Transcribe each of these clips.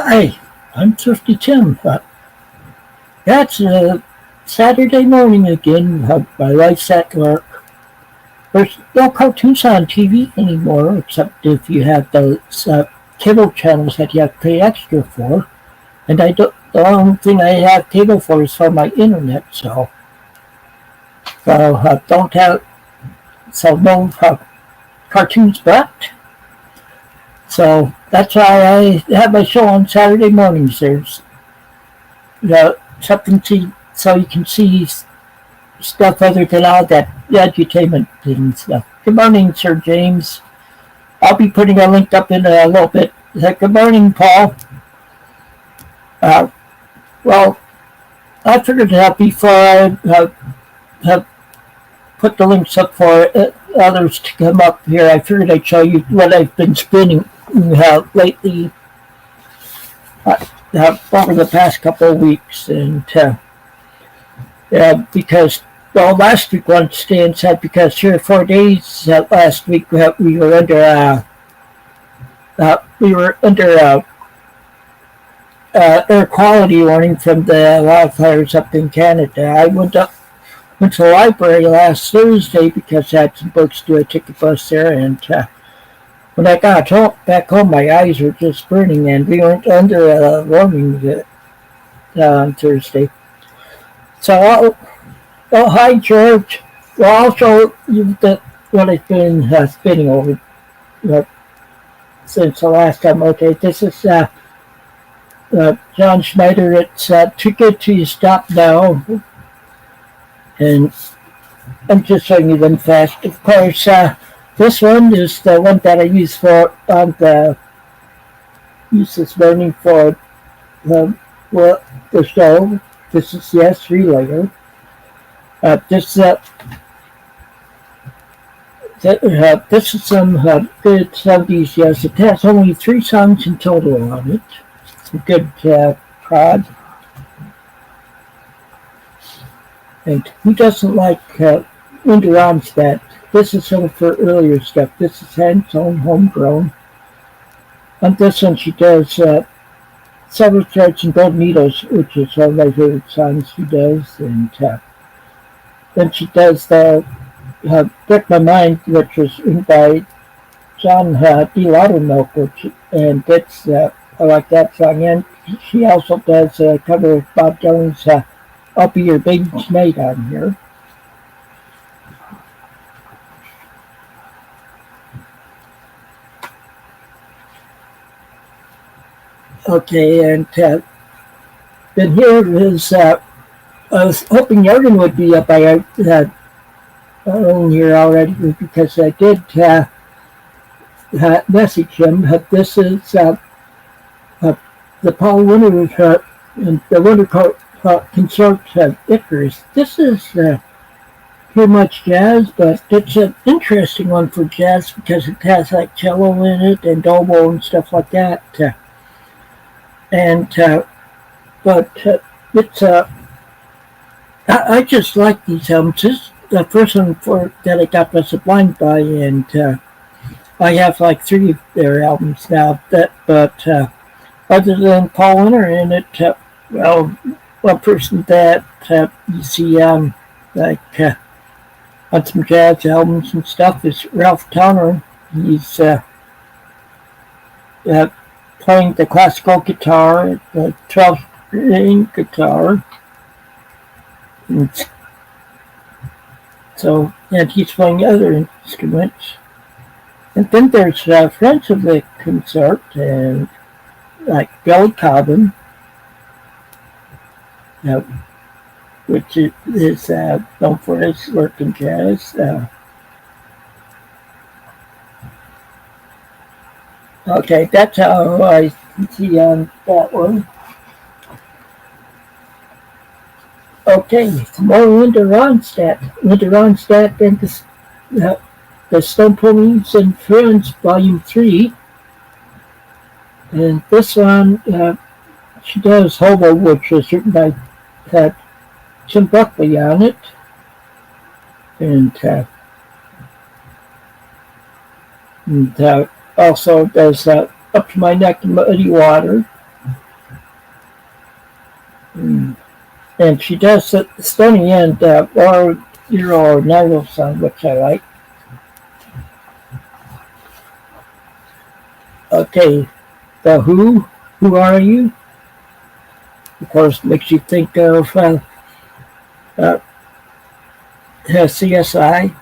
Hi, I'm Thrifty Tim. That's Saturday morning again. My wife's at work. There's no cartoons on TV anymore, except if you have those cable channels that you have to pay extra for. And the only thing I have cable for is for my internet, so don't have no cartoons, but so that's why I have my show on Saturday mornings. There's something so you can see stuff other than all that edutainment and stuff. Good morning, Sir James. I'll be putting a link up in a little bit. Good morning, Paul. Well, I figured out before I have put the links up for others to come up here, I figured I'd show you what I've been spinning lately over the past couple of weeks. And because, well, last week wanted to stay inside because 3 or 4 days last week we were under air quality warning from the wildfires up in Canada. I went to the library last Thursday because I had some books to. I took a bus there, and when I got back home, my eyes were just burning, and we weren't under a warning on Thursday. So, hi, George. Well, I'll show you what I've been spinning over since the last time. Okay, this is John Schneider. It's Too Good to Stop Now. And I'm just showing you them fast. Of course, this one is the one that I use this morning for the show. This is the S3 layer. This is some good 70s. Yes, it has only 3 songs in total on it. Some good prod. And who doesn't like Linda Ronstadt? This is some of her earlier stuff. This is hands-on, homegrown. On this one, she does Several Threads and Gold Needles, which is one of my favorite songs she does. And then she does the Break My Mind, which was written by John D. Loudermilk, and that's I like that song. And she also does a cover of Bob Dylan's I'll Be Your Baby Tonight on here. Okay, and then here is, I was hoping Jorgen would be up. I own here already because I did message him. This is the Paul Winter and the Winter Consort Icarus. This is pretty much jazz, but it's an interesting one for jazz because it has like cello in it and oboe and stuff like that. But it's I just like these albums. This the first one that I got was Sublime by, and I have like 3 of their albums now. But other than Paul Winter in it, well, one person that you see like on some jazz albums and stuff is Ralph Towner. He's playing the classical guitar, the 12-string guitar, and he's playing other instruments. And then there's friends of the consort, and like Billy Cobham, which is known for his work in jazz. Okay, that's how I see on that one. Okay, some more Linda Ronstadt. Linda Ronstadt and the Stone Ponies and Friends, Volume 3. And this one, she does Hobo, which was written by Tim Buckley on it. And also does Up to My Neck in Muddy Water. And she does the Stony and or Euro or Nilo song, which I like. Okay, the Who Are You? Of course, makes you think of uh, CSI.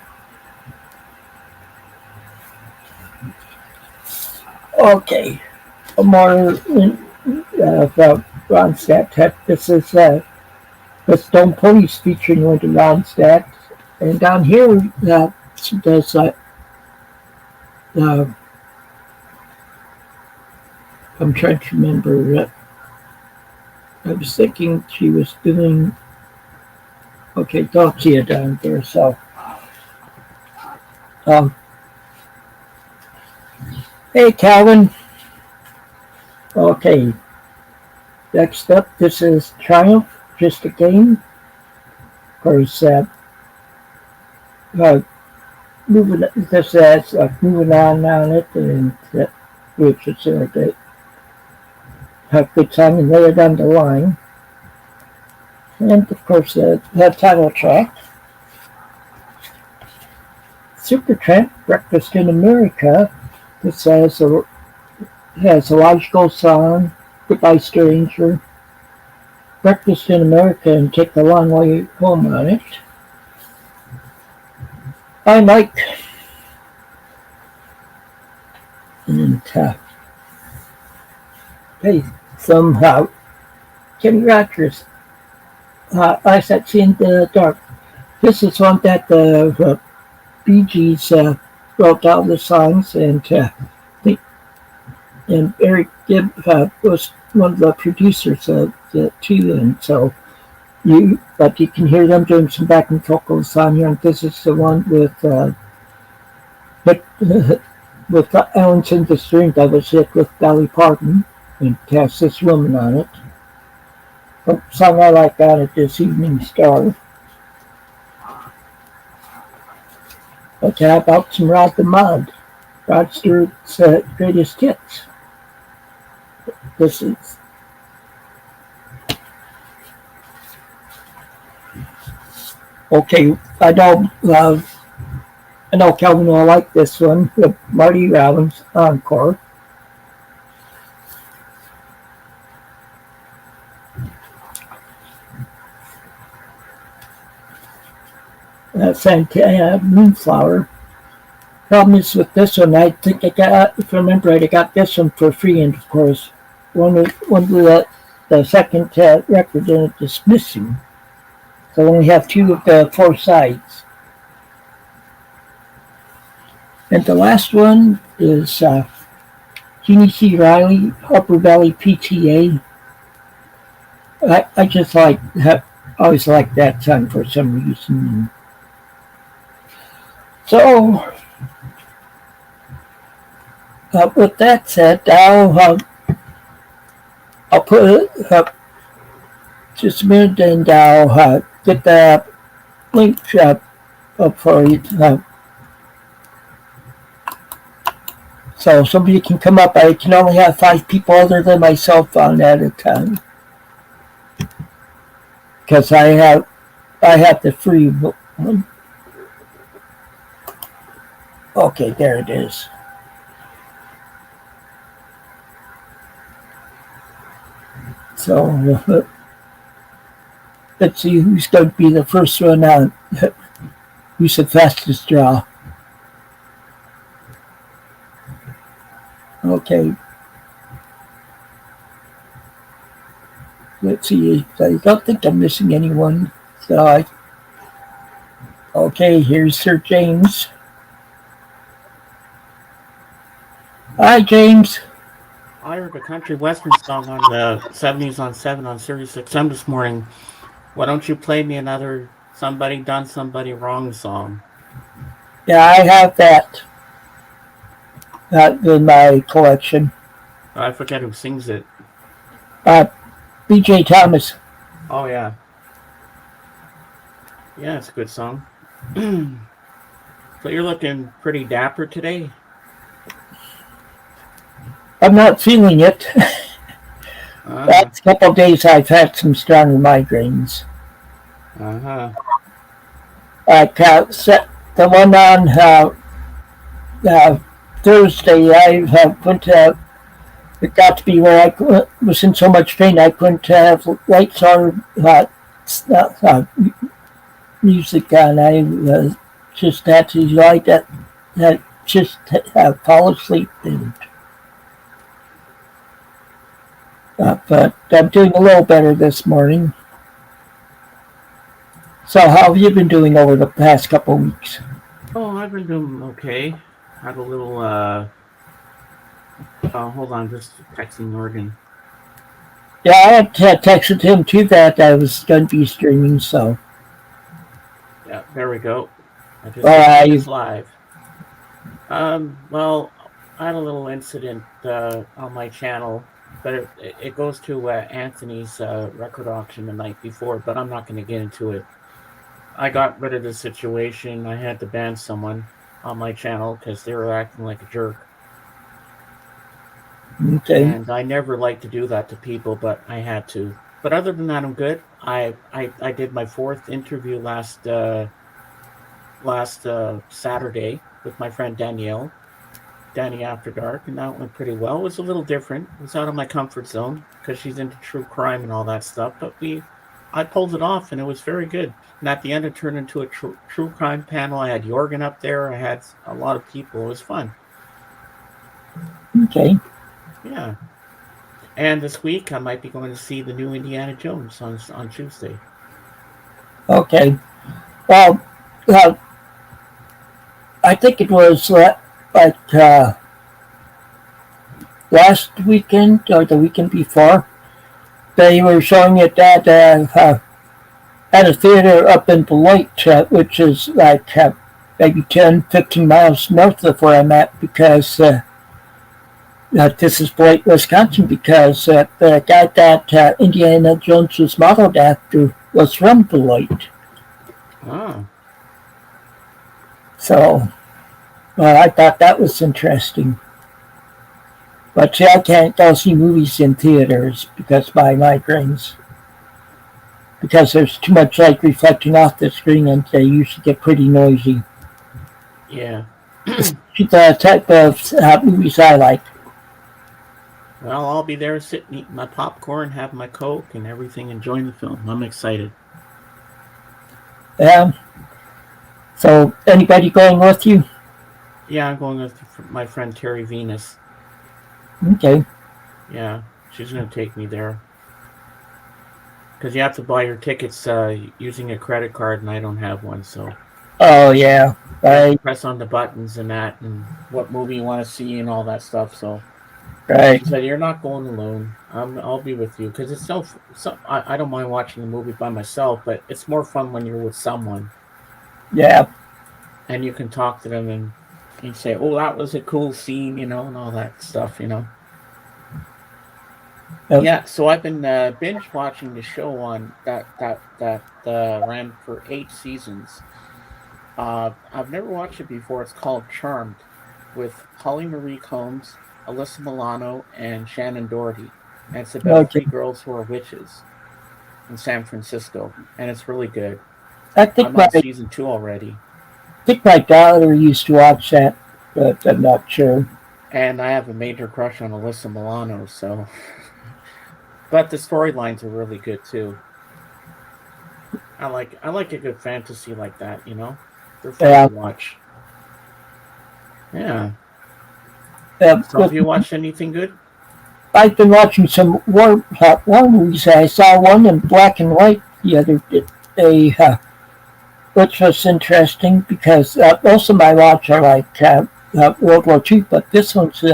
Okay, more about Ronstadt. This is the Stone Police featuring Linda Ronstadt. And down here, she does uh, I'm trying to remember. I was thinking she was doing. Okay, don't see it down there. So, um, hey, Calvin. Okay, next up, this is Triumph, Just a Game. Of course, moving. This has moving on it, and which is a good song and lay it on the line. And of course, the title track, Supertramp, Breakfast in America. This has a logical song, Goodbye Stranger, Breakfast in America, and Take the Long Way Home on it. By Mike. And hey, somehow, Kenny Rogers, Eyes That See in the Dark. This is one that the Bee Gees wrote all the songs, and Eric Gibb was one of the producers of the two, and so you can hear them doing some backing vocals on here. And this is the one with with Alan's in the String that was hit with Dolly Parton, and it has this woman on it. The song I like on it is Evening Star. Okay, how about some Rod the Mod? Rod Stewart's greatest hits. This is okay. I know Calvin will like this one with Marty Rollins encore. Santana Moonflower. Problem is with this one, I think I got, if I remember right, I got this one for free, and of course, one of the second record in it is missing. So I only have two of the four sides. And the last one is Jeannie C. Riley, Upper Valley PTA. I just always liked that song for some reason. So, with that said, I'll put it up just a minute, and I'll get the link up for you. So somebody can come up. I can only have 5 people other than myself on at a time, because I have the free one. Okay, there it is. So let's see who's going to be the first one out. Who's the fastest draw? Okay. Let's see. I don't think I'm missing anyone. So okay, here's Sir James. Hi, James. I heard a country western song on the 70s on 7 on Sirius XM this morning. Why don't you play me another Somebody Done Somebody Wrong song? Yeah, I have that in my collection. I forget who sings it. B.J. Thomas. Oh, yeah. Yeah, it's a good song. So you're looking pretty dapper today? I'm not feeling it. Last couple of days I've had some stronger migraines. The one on Thursday, I went to. It got to be where I was in so much pain I couldn't have lights on, music on. I just had to like that just fall asleep. But I'm doing a little better this morning. So how have you been doing over the past couple of weeks? Oh, I've been doing okay. Had a little, hold on, just texting Morgan. Yeah, I had texted him too that I was going to be streaming, so. Yeah, there we go. I just it's live. Well, I had a little incident on my channel, but it goes to Anthony's record auction the night before, but I'm not going to get into it. I got rid of the situation. I had to ban someone on my channel because they were acting like a jerk. Okay. And I never like to do that to people, but I had to. But other than that, I'm good. I did my 4th interview last Saturday with my friend Danny After Dark, and that went pretty well. It was a little different. It was out of my comfort zone because she's into true crime and all that stuff. But I pulled it off, and it was very good. And at the end, it turned into a true crime panel. I had Jorgen up there. I had a lot of people. It was fun. Okay. Yeah. And this week, I might be going to see the new Indiana Jones on Tuesday. Okay. Well, I think it was last weekend or the weekend before. They were showing it at a theater up in Beloit, which is like maybe 10, 15 miles north of where I'm at, because this is Beloit, Wisconsin, because the guy that Indiana Jones was modeled after was from Beloit. Oh. So, I thought that was interesting. But see, I can't go see movies in theaters because of my migraines. Because there's too much light reflecting off the screen, and they usually get pretty noisy. Yeah. The type of movies I like. Well, I'll be there sitting, eating my popcorn, having my Coke and everything, enjoying the film. I'm excited. Yeah. So, anybody going with you? Yeah, I'm going with my friend Terry Venus. Okay. Yeah, she's going to take me there. Because you have to buy your tickets using a credit card, and I don't have one, so. Oh, yeah. Right. Press on the buttons and that, and what movie you want to see and all that stuff, so. Right. She said, you're not going alone. I'll be with you. Because it's I don't mind watching the movie by myself, but it's more fun when you're with someone. Yeah. And you can talk to them and you say, oh, that was a cool scene, and all that stuff, Yep. Yeah, so I've been binge watching the show on that ran for 8 seasons. I've never watched it before. It's called Charmed, with Holly Marie Combs, Alyssa Milano, and Shannon Doherty. And it's about 3 girls who are witches in San Francisco, and it's really good. I'm on season 2 already. I think my daughter used to watch that, but I'm not sure. And I have a major crush on Alyssa Milano, so. But the storylines are really good too. I like a good fantasy like that, They're fun to watch. Yeah. So have you watched anything good? I've been watching some war movies. I saw one in black and white the other day, which was interesting because most of my watch are like World War II, but this one's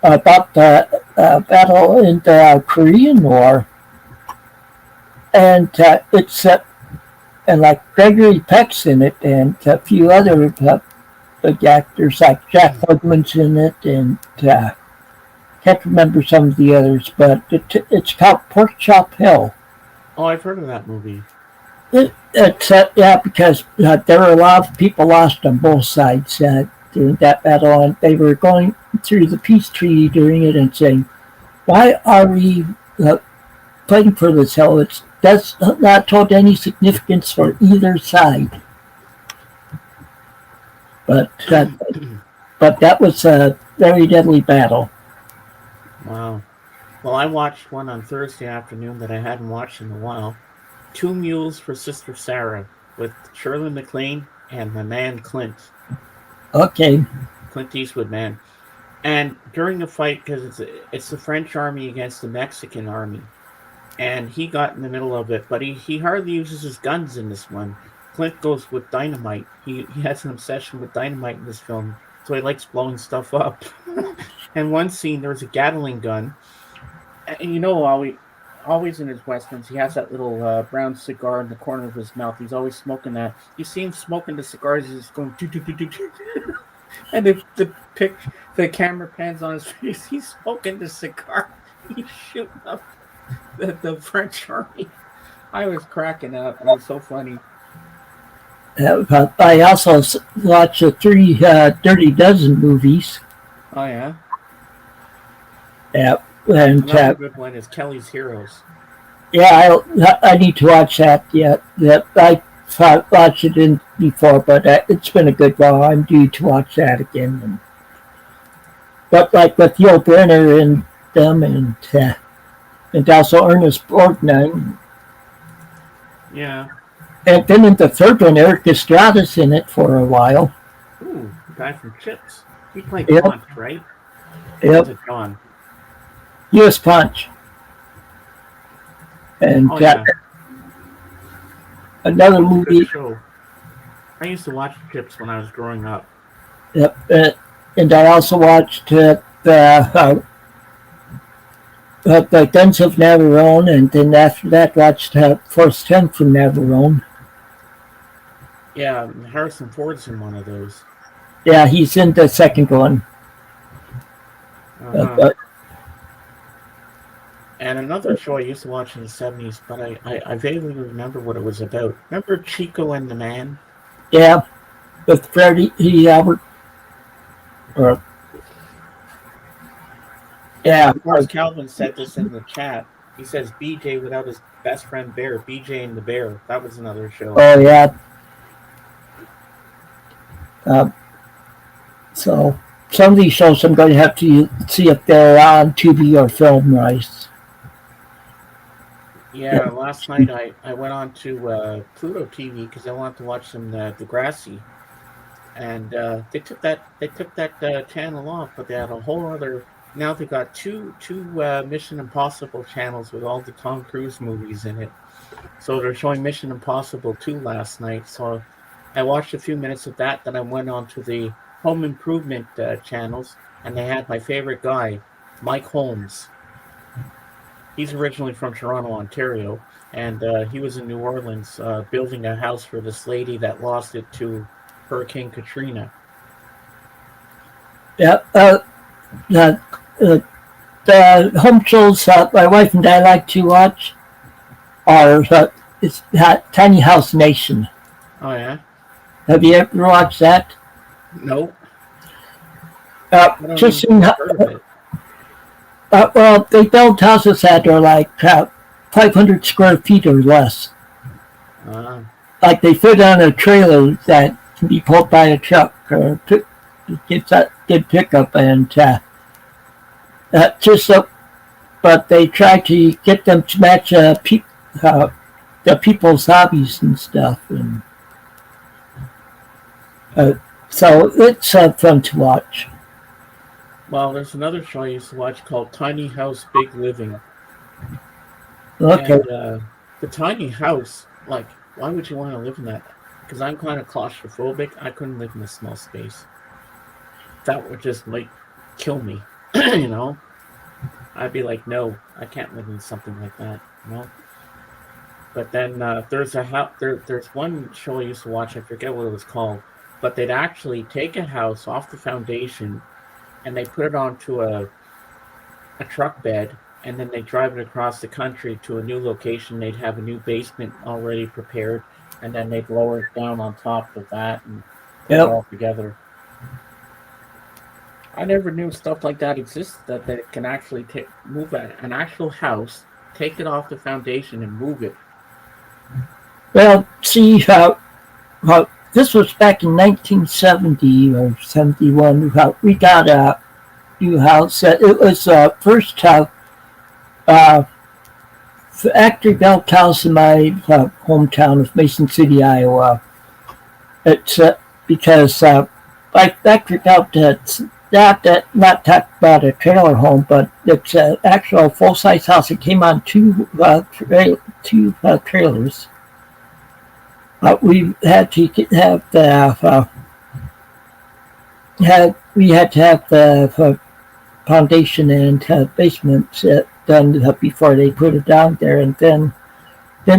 about the battle in the Korean War, and it's and like Gregory Peck's in it, and a few other big actors like Jack Klugman's in it, and can't remember some of the others, but it's called Pork Chop Hill. Oh, I've heard of that movie. It's because there were a lot of people lost on both sides during that battle, and they were going through the peace treaty during it and saying, why are we fighting for this hell? That's not told any significance for either side. But that was a very deadly battle. Wow. Well, I watched one on Thursday afternoon that I hadn't watched in a while. Two Mules for Sister Sarah with Shirley MacLaine and my man Clint Okay. Eastwood, man. And during the fight, because it's the French army against the Mexican army, and he got in the middle of it, but he hardly uses his guns in this one. Clint goes with dynamite. He has an obsession with dynamite in this film, so he likes blowing stuff up. And one scene, there was a Gatling gun, and you know, always in his westerns, he has that little brown cigar in the corner of his mouth. He's always smoking that. You see him smoking the cigars. He's going do do do do do. And the camera pans on his face. He's smoking the cigar. He's shooting up the French army. I was cracking up. It was so funny. I also watched the three Dirty Dozen movies. Oh yeah. Yeah, and another good one is Kelly's Heroes. Yeah, I need to watch that yet. I watched it in before, but it's been a good while. I'm due to watch that again. But like with Yul Brynner and them, and also Ernest Borgnine. Yeah. And then in the third one, Eric Estrada's in it for a while. Ooh, the guy from Chips. He played Yep. Punch, right? Yep. It John? U.S. Punch. And yeah. Another movie. Show. I used to watch Chips when I was growing up. Yep. And I also watched the Guns of Navarone, and then after that watched Force 10 from Navarone. Yeah, Harrison Ford's in one of those. Yeah, he's in the second one. And another show I used to watch in the 70s, but I vaguely remember what it was about. Remember Chico and the Man? Yeah, with Freddie Albert. Yeah. Of course, Calvin said this in the chat. He says BJ without his best friend Bear, BJ and the Bear. That was another show. Oh, yeah. So some of these shows I'm going to have to see if they're on TV or film rights. Yeah, last night I went on to Pluto TV because I wanted to watch some Degrassi, and they took that channel off, but they had a whole other. Now they got two Mission Impossible channels with all the Tom Cruise movies in it. So they're showing Mission Impossible 2 last night. So I watched a few minutes of that. Then I went on to the Home Improvement channels, and they had my favorite guy, Mike Holmes. He's originally from Toronto, Ontario, and he was in New Orleans building a house for this lady that lost it to Hurricane Katrina. Yeah, the home shows my wife and I like to watch are it's Tiny House Nation. Oh yeah. Have you ever watched that? Nope. Just in, well, they build houses that are like 500 square feet or less. Like they fit on a trailer that can be pulled by a truck or gets that good pickup, and but they try to get them to match the people's hobbies and stuff, and so it's fun to watch. Well, there's another show I used to watch called Tiny House Big Living. Okay. And the tiny house, like, why would you want to live in that? Because I'm kind of claustrophobic. I couldn't live in a small space. That would just, like, kill me, you know? I'd be like, no, I can't live in something like that, you know? But then there's one show I used to watch, I forget what it was called, but they'd actually take a house off the foundation and they put it onto a truck bed, and then they drive it across the country to a new location. They'd have a new basement already prepared, and then they'd lower it down on top of that and put it all together. I never knew stuff like that exists. That they can actually move an actual house, take it off the foundation, and move it. Well, see, this was back in 1970 or 71. We got a new house. It was first house, factory built house in my hometown of Mason City, Iowa. It's because like factory built, it's not talk about a trailer home, but it's an actual full size house. It came on two trailers. We had to have the we had to have the foundation and basement done before they put it down there, and then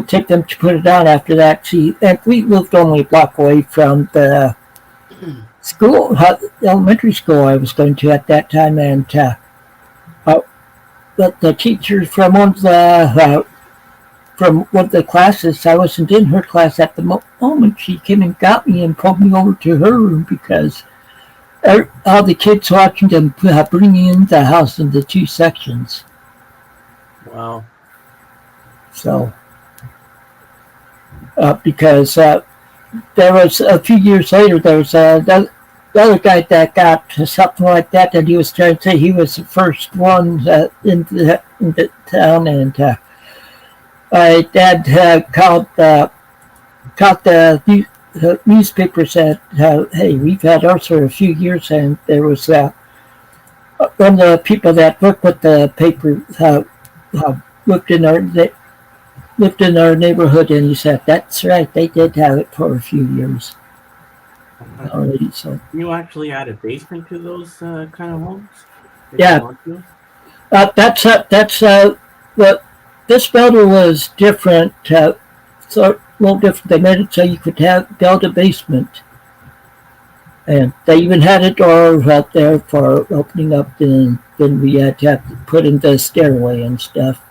take them to put it down after that. See, and we lived only a block away from the school, elementary school I was going to at that time, and the teacher from one of the classes, I wasn't in her class at the moment. She came and got me and pulled me over to her room because all the kids watching them bringing in the house into two sections. Wow. So, because there was a few years later, there was the other guy that got something like that, and he was trying to say he was the first one in the town, and my dad called the newspaper, said, "Hey, we've had ours for a few years," and there was one of the people that worked with the paper lived in our neighborhood, and he said, "That's right, they did have it for a few years already." So you actually had a basement to those kind of homes? Yeah, what this builder was different. So a little different. They made it so you could build a basement, and they even had a door out there for opening up. And then we had to put in the stairway and stuff.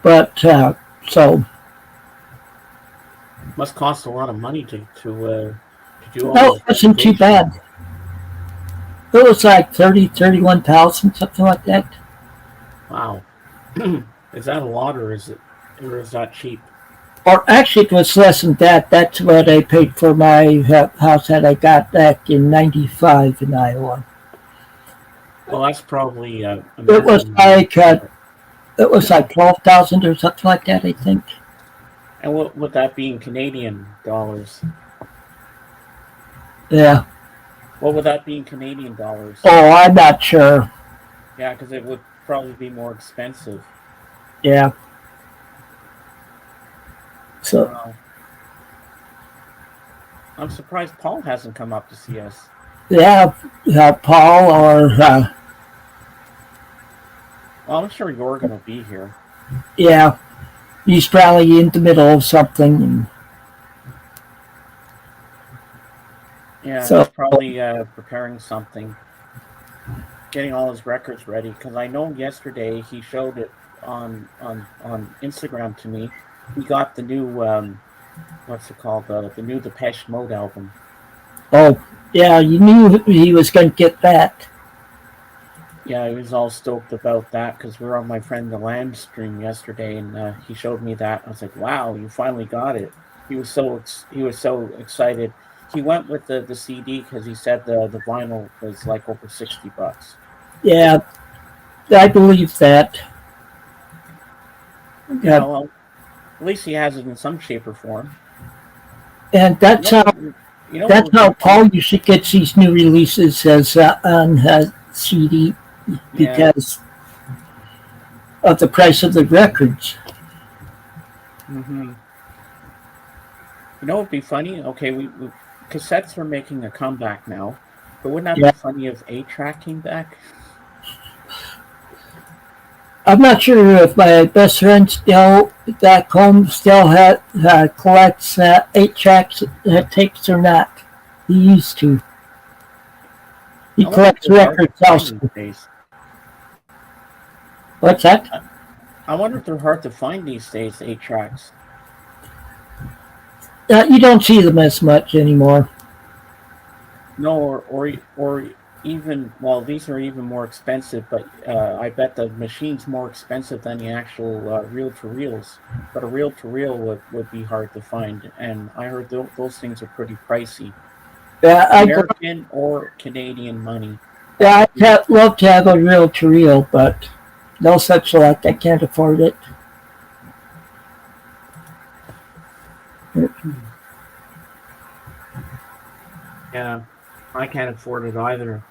But so must cost a lot of money to do all. No, it wasn't too bad. It was like 31,000, something like that. Wow. Is that a lot, or is that cheap? Or actually, it was less than that. That's what I paid for my house that I got back in '95 in Iowa. Well, that's probably. It was like 12,000 or something like that, I think. And what would that be in Canadian dollars? Yeah. What would that be in Canadian dollars? Oh, I'm not sure. Yeah, because it would probably be more expensive. Yeah. So. I'm surprised Paul hasn't come up to see us. Yeah, Paul or. Well, I'm sure you're going to be here. Yeah, he's probably in the middle of something. And yeah, so, he's probably preparing something, getting all his records ready. Because I know yesterday he showed it on Instagram to me. He got the new what's it called? The new Depeche Mode album. Oh, yeah, you knew he was going to get that. Yeah, he was all stoked about that because we were on my friend the Land stream yesterday, and he showed me that. I was like, "Wow, you finally got it!" He was so excited. He went with the CD because he said the vinyl was like over $60. Yeah, I believe that. Yeah, well, at least he has it in some shape or form. And that's how Paul usually gets these new releases as on CD. Because of the price of the records. Mm-hmm. You know what would be funny? Okay, we cassettes are making a comeback now, but wouldn't that be funny if 8-track came back? I'm not sure if my best friend still back home still collects 8-tracks tapes or not. He used to. He collects records also. What's that? I wonder if they're hard to find these days, 8-tracks. You don't see them as much anymore. No, or even, well, these are even more expensive, but I bet the machine's more expensive than the actual reel to reels. But a reel to reel would be hard to find, and I heard those things are pretty pricey. Yeah, American or Canadian money. yeah, I'd love to have a reel to reel, but no such luck. I can't afford it. Yeah, I can't afford it either.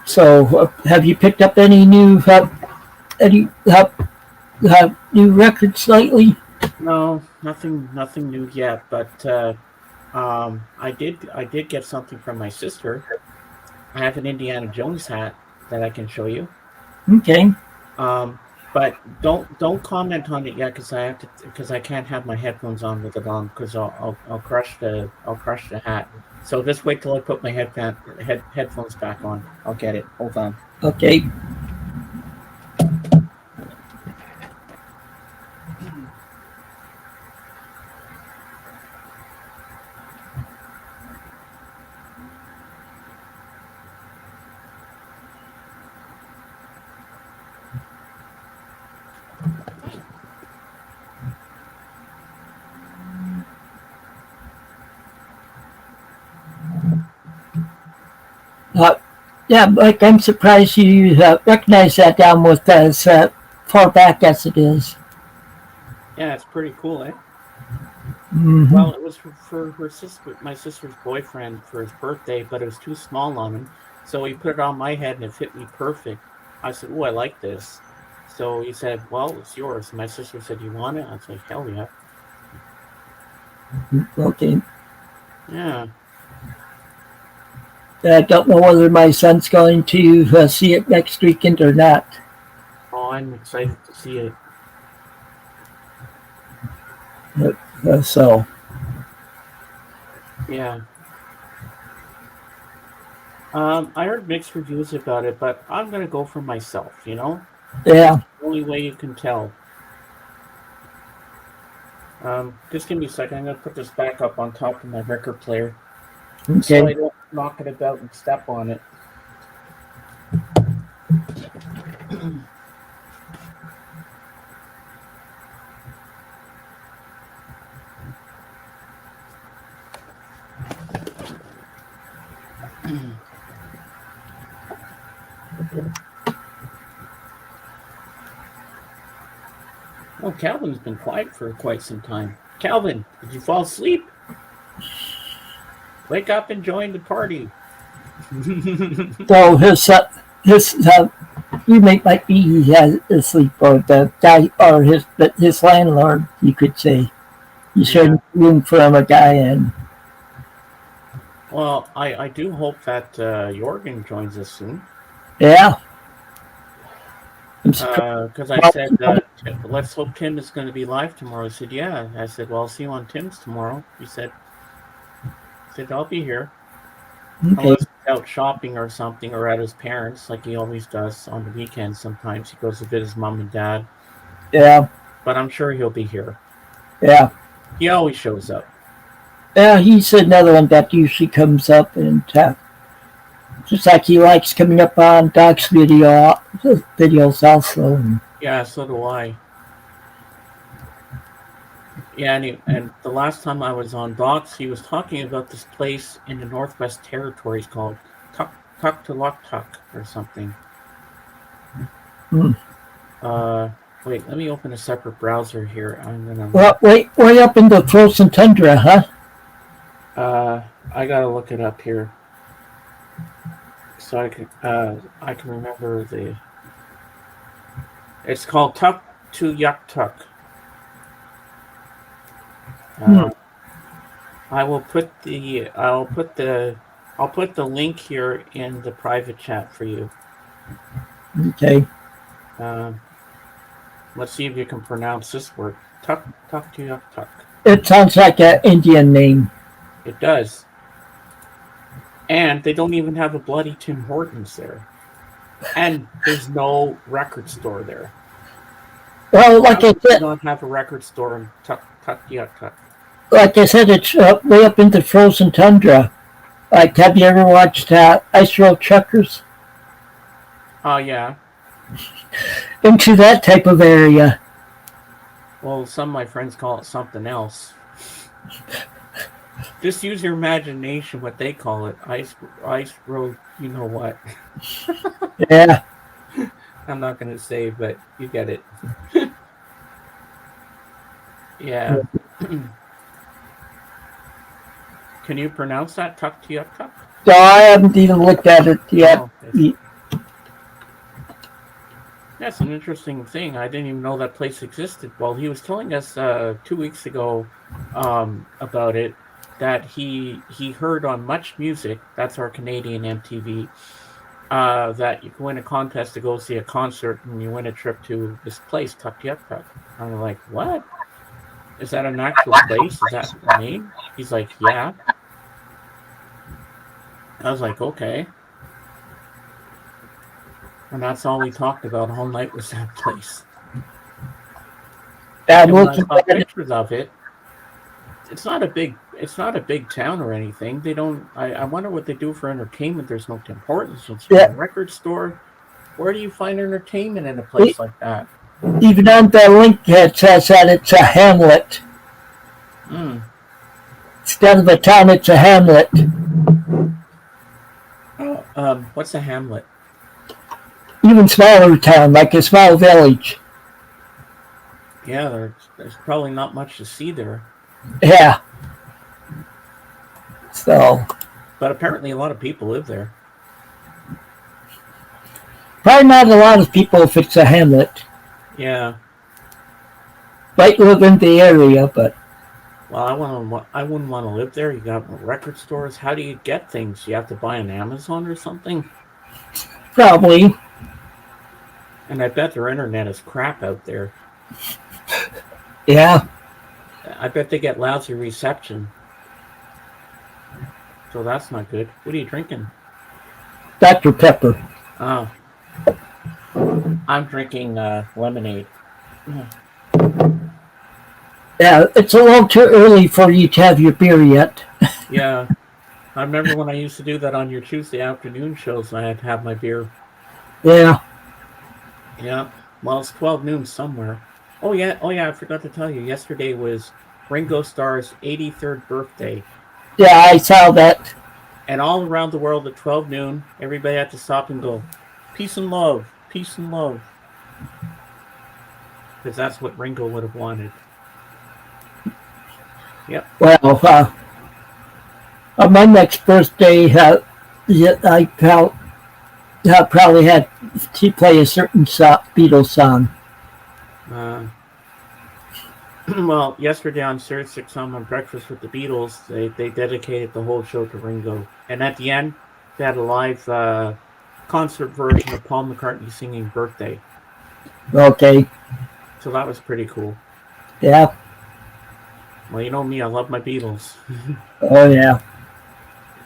So, have you picked up any new records lately? No, nothing new yet. But I did get something from my sister. I have an Indiana Jones hat that I can show you. Okay, Um, but don't comment on it yet because I can't have my headphones on with it on because I'll crush the hat. So just wait till I put my headphones back on. I'll get it. Hold on. okay. Uh, yeah, Mike, I'm surprised you recognize that down with as far back as it is. Yeah, it's pretty cool, eh? Mm-hmm. Well, it was for her sister, my sister's boyfriend for his birthday, but it was too small on him. So he put it on my head and it fit me perfect. I said, "Oh, I like this." So he said, "Well, it's yours." And my sister said, "You want it?" I was like, "Hell yeah." Okay. Yeah. I don't know whether my son's going to see it next weekend or not. Oh, I'm excited to see it. So, Yeah. I heard mixed reviews about it, but I'm gonna go for myself, you know? It's yeah. the only way you can tell. Just give me a second. I'm gonna put this back up on top of my record player so Okay. I don't knock it about and step on it. Oh, Calvin's been quiet for quite some time. Calvin, did you fall asleep? Wake up and join the party. So his roommate might be asleep, or the guy, or his landlord, you could say. You Yeah. shared room from a guy, and Well, I do hope that Jorgen joins us soon. yeah, I'm surprised. Because I said, let's hope Tim is going to be live tomorrow. He said, yeah. I said, well, I'll see you on Tim's tomorrow. He said, I'll be here. Okay. Unless he's out shopping or something or at his parents, like he always does on the weekends. Sometimes he goes to visit his mom and dad. Yeah. But I'm sure he'll be here. Yeah. He always shows up. Yeah. He's another one that usually comes up, and just like he likes coming up on Doc's videos also. Yeah, so do I. Yeah, and the last time I was on Docs, he was talking about this place in the Northwest Territories called Tuktoyaktuk or something. Hmm. Wait, let me open a separate browser here. I'm gonna. Well, way up in the frozen tundra, huh? I gotta look it up here so I can remember the. It's called Tuktoyaktuk. I'll put the link here in the private chat for you. Okay. Let's see if you can pronounce this word. Tuktoyaktuk. It sounds like an Indian name. It does. And they don't even have a bloody Tim Hortons there. And there's no record store there. Well, like I They said, don't have a record store in Tuktoyaktuk. like I said, it's way up into frozen tundra. Like, have you ever watched Ice Road Truckers? Oh, yeah. Into that type of area. Well, some of my friends call it something else. Just use your imagination what they call it. Ice road, you know what. Yeah. I'm not going to say, but you get it. Yeah. Can you pronounce that? Tuktoyaktuk? So I haven't even looked at it yet. Oh, that's an interesting thing. I didn't even know that place existed. Well, he was telling us 2 weeks ago about it, that he heard on Much Music, that's our Canadian MTV, that you can win a contest to go see a concert and you win a trip to this place, Tuktoyaktuk. I'm like, what? Is that an actual place? Is that the name? He's like, yeah. I was like, okay. And that's all we talked about all night was that place. And when I saw pictures of it, it's not a big town or anything. They don't. I wonder what they do for entertainment. There's no Tim Hortons. There's no record store. Where do you find entertainment in a place like that? Even on the link it says that it's a hamlet. Instead of a town, it's a hamlet. What's a hamlet? Even smaller town, like a small village. Yeah, there's probably not much to see there. Yeah. So. But apparently a lot of people live there. Probably not a lot of people if it's a hamlet. Yeah. Might live in the area, but. Well, I wouldn't want to live there. You got record stores. How do you get things? You have to buy on Amazon or something? Probably. And I bet their internet is crap out there. Yeah. I bet they get lousy reception. So that's not good. What are you drinking? Dr. Pepper. Oh. I'm drinking lemonade. Yeah, it's a little too early for you to have your beer yet. Yeah. I remember when I used to do that on your Tuesday afternoon shows, I had to have my beer. Yeah. Yeah. Well, it's 12 noon somewhere. Oh, yeah, I forgot to tell you. Yesterday was Ringo Starr's 83rd birthday. Yeah, I saw that. And all around the world at 12 noon, everybody had to stop and go, peace and love, peace and love. Because that's what Ringo would have wanted. Yep. Well, on my next birthday, I probably had to play a certain Beatles song. Well, yesterday on Sirius XM on Breakfast with the Beatles, they dedicated the whole show to Ringo. And at the end, they had a live concert version of Paul McCartney singing Birthday. Okay. So that was pretty cool. Yeah. Well, you know me, I love my Beatles. Oh, yeah.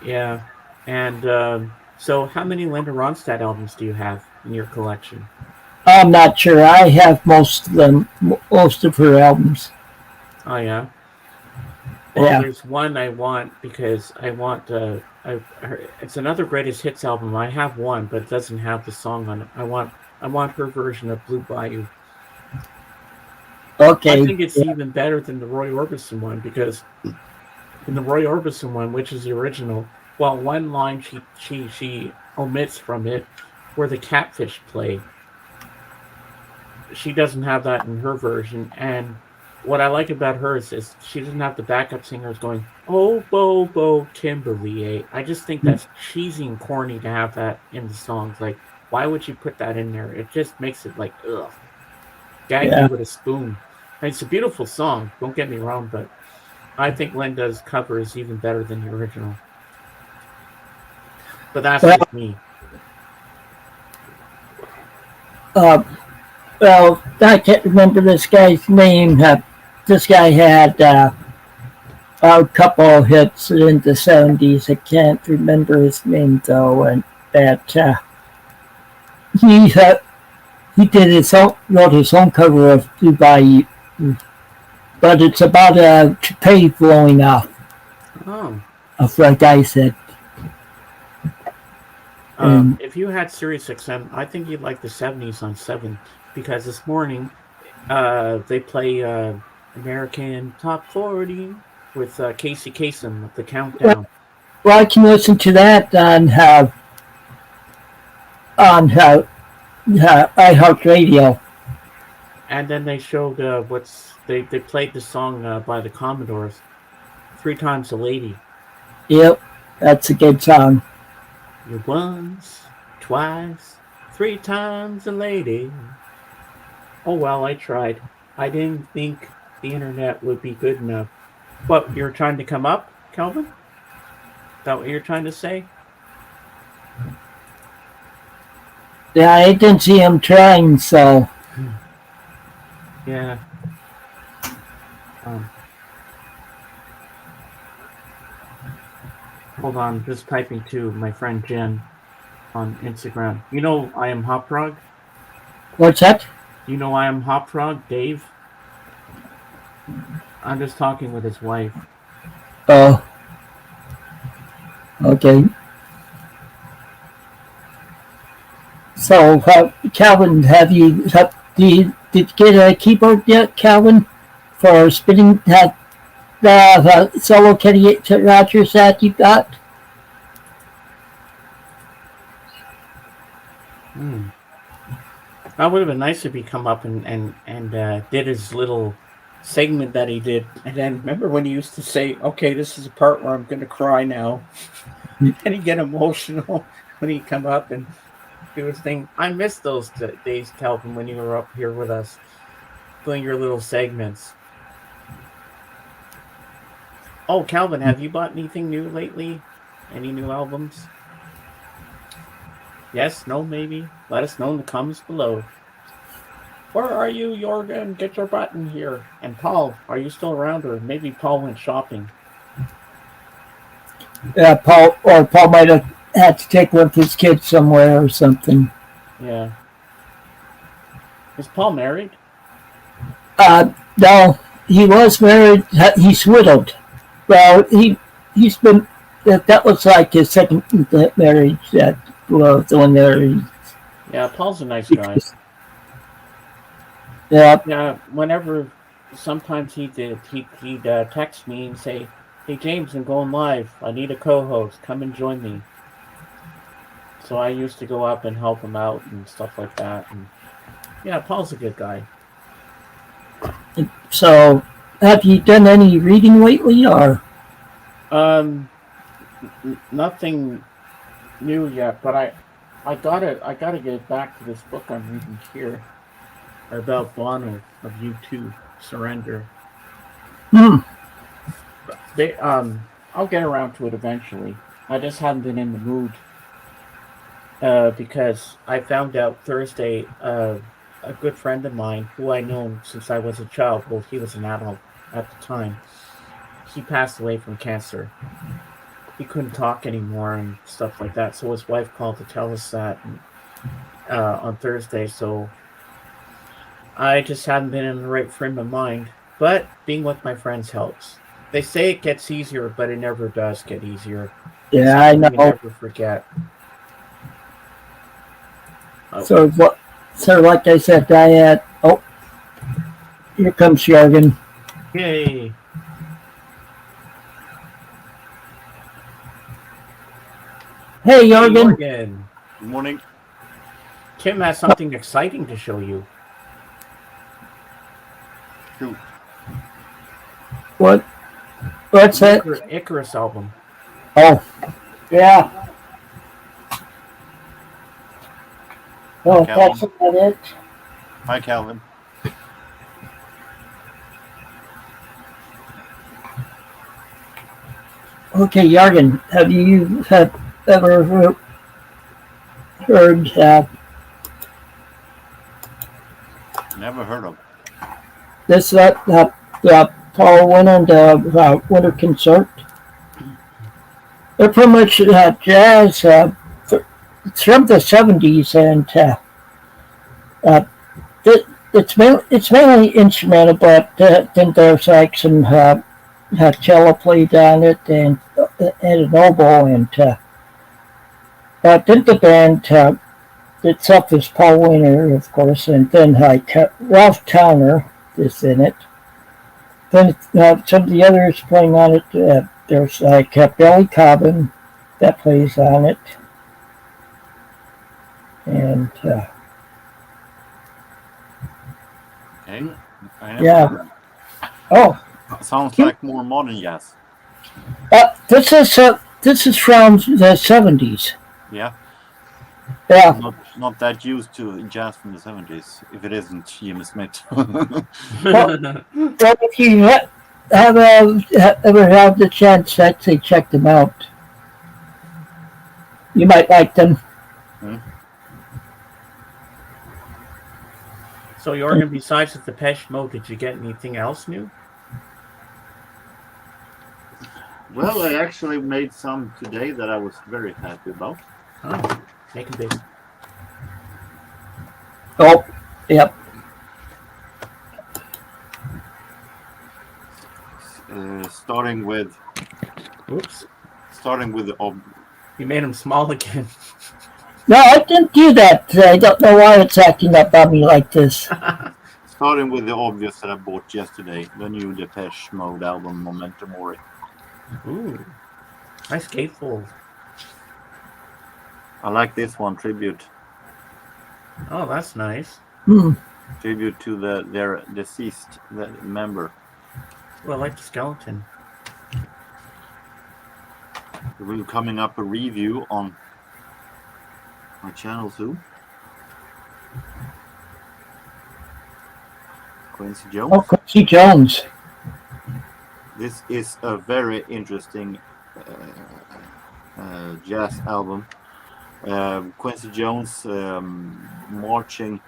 Yeah. And so how many Linda Ronstadt albums do you have in your collection? I'm not sure. I have most of her albums. Oh, yeah? Well, yeah. There's one I want because I want... it's another greatest hits album. I have one, but it doesn't have the song on it. I want her version of Blue Bayou. Okay. I think it's even better than the Roy Orbison one because in the Roy Orbison one, which is the original, well, one line she omits from it where the catfish play. She doesn't have that in her version, and what I like about hers is she doesn't have the backup singers going, oh, Bo, Kimberly. I just think that's cheesy and corny to have that in the songs. Like, why would you put that in there? It just makes it like, ugh. Gag you with a spoon. And it's a beautiful song, don't get me wrong, but I think Linda's cover is even better than the original. But that's just me. Well, I can't remember this guy's name. This guy had a couple of hits in the 70s. I can't remember his name, though. And that he did wrote his own cover of Blue Bayou. but it's about a toupee blowing off. Oh. Of like I said. If you had Sirius XM, I think you'd like the 70s on 7, because this morning they play American Top 40 with Casey Kasem, the countdown. Well, I can listen to that on iHeartRadio. And then they showed they played the song by the Commodores, 3 Times a Lady. Yep, that's a good song. You're once, twice, 3 times a lady. Oh well, I tried. I didn't think the internet would be good enough. What, you're trying to come up, Calvin? Is that what you're trying to say? Yeah, I didn't see him trying, so. Yeah. Hold on, just typing to my friend Jen on Instagram. You know I am Hop Frog? What's that? You know I am Hop Frog, Dave? I'm just talking with his wife. Oh. Okay. So, Calvin, did you get a keyboard yet, Calvin, for spinning that solo Kenny Rogers that you got? That would have been nice if he come up and did his little segment that he did. And then remember when he used to say, okay, this is the part where I'm going to cry now. And he'd get emotional when he'd come up and do his thing. I miss those days, Calvin, when you were up here with us doing your little segments. Oh, Calvin, have you bought anything new lately? Any new albums? Yes, no, maybe? Let us know in the comments below. Where are you, Jorgen? Get your button here. And Paul, are you still around? Or maybe Paul went shopping. Yeah, Paul might have had to take one of his kids somewhere or something. Yeah. Is Paul married? No, he was married. He's widowed. Well, he's been. That was like his second marriage. That was the one there. Yeah, Paul's a nice guy. Yeah. Yeah. Whenever, sometimes he'd text me and say, "Hey James, I'm going live. I need a co-host. Come and join me." So I used to go up and help him out and stuff like that. And yeah, Paul's a good guy. So, have you done any reading lately, or? Nothing new yet, but I gotta get back to this book I'm reading here about Bono of U2, Surrender. I'll get around to it eventually. I just haven't been in the mood because I found out Thursday a good friend of mine who I known since I was a child. Well, he was an adult at the time. He passed away from cancer. He couldn't talk anymore and stuff like that. So his wife called to tell us that on Thursday. So I just haven't been in the right frame of mind. But being with my friends helps. They say it gets easier, but it never does get easier. Yeah, I know. You never forget. So like I said, here comes Jorgen. Yay. Hey, Jorgen. Good morning. Tim has something exciting to show you. Shoot. What's that? Icarus album. Oh, yeah. Oh, that's about it. Hi, Calvin. Okay, Jorgen, have you ever heard? Never heard of. This Paul went on the winter concert. They're pretty much jazz. It's from the 70s, and it's mainly instrumental, but then there's like some cello played on it and an oboe, and then the band itself is Paul Winter, of course, and then like Ralph Towner is in it. Then some of the others playing on it. There's like Billy Cobbin that plays on it, and Okay. yeah. Oh, Sounds like more modern jazz. this is from the 70s. Yeah. Yeah. Not that used to jazz from the 70s, if it isn't Jimmy Smith. Well, if you have ever had the chance to actually check them out, you might like them. So, Jorgen, besides the Depeche Mode, did you get anything else new? Well, I actually made some today that I was very happy about. Oh, make them big. Oh, yep. Starting with Oops. the You made them small again. No, I didn't do that. I don't know why it's acting up on me like this. starting with the obvious that I bought yesterday, the new Depeche Mode album, Memento Mori. Ooh, nice gatefold. I like this one, tribute Oh, that's nice. to their deceased member. Well, I like the skeleton. There will be coming up a review on my channel soon. Quincy Jones. Oh, Quincy Jones. This is a very interesting jazz album. Quincy Jones marching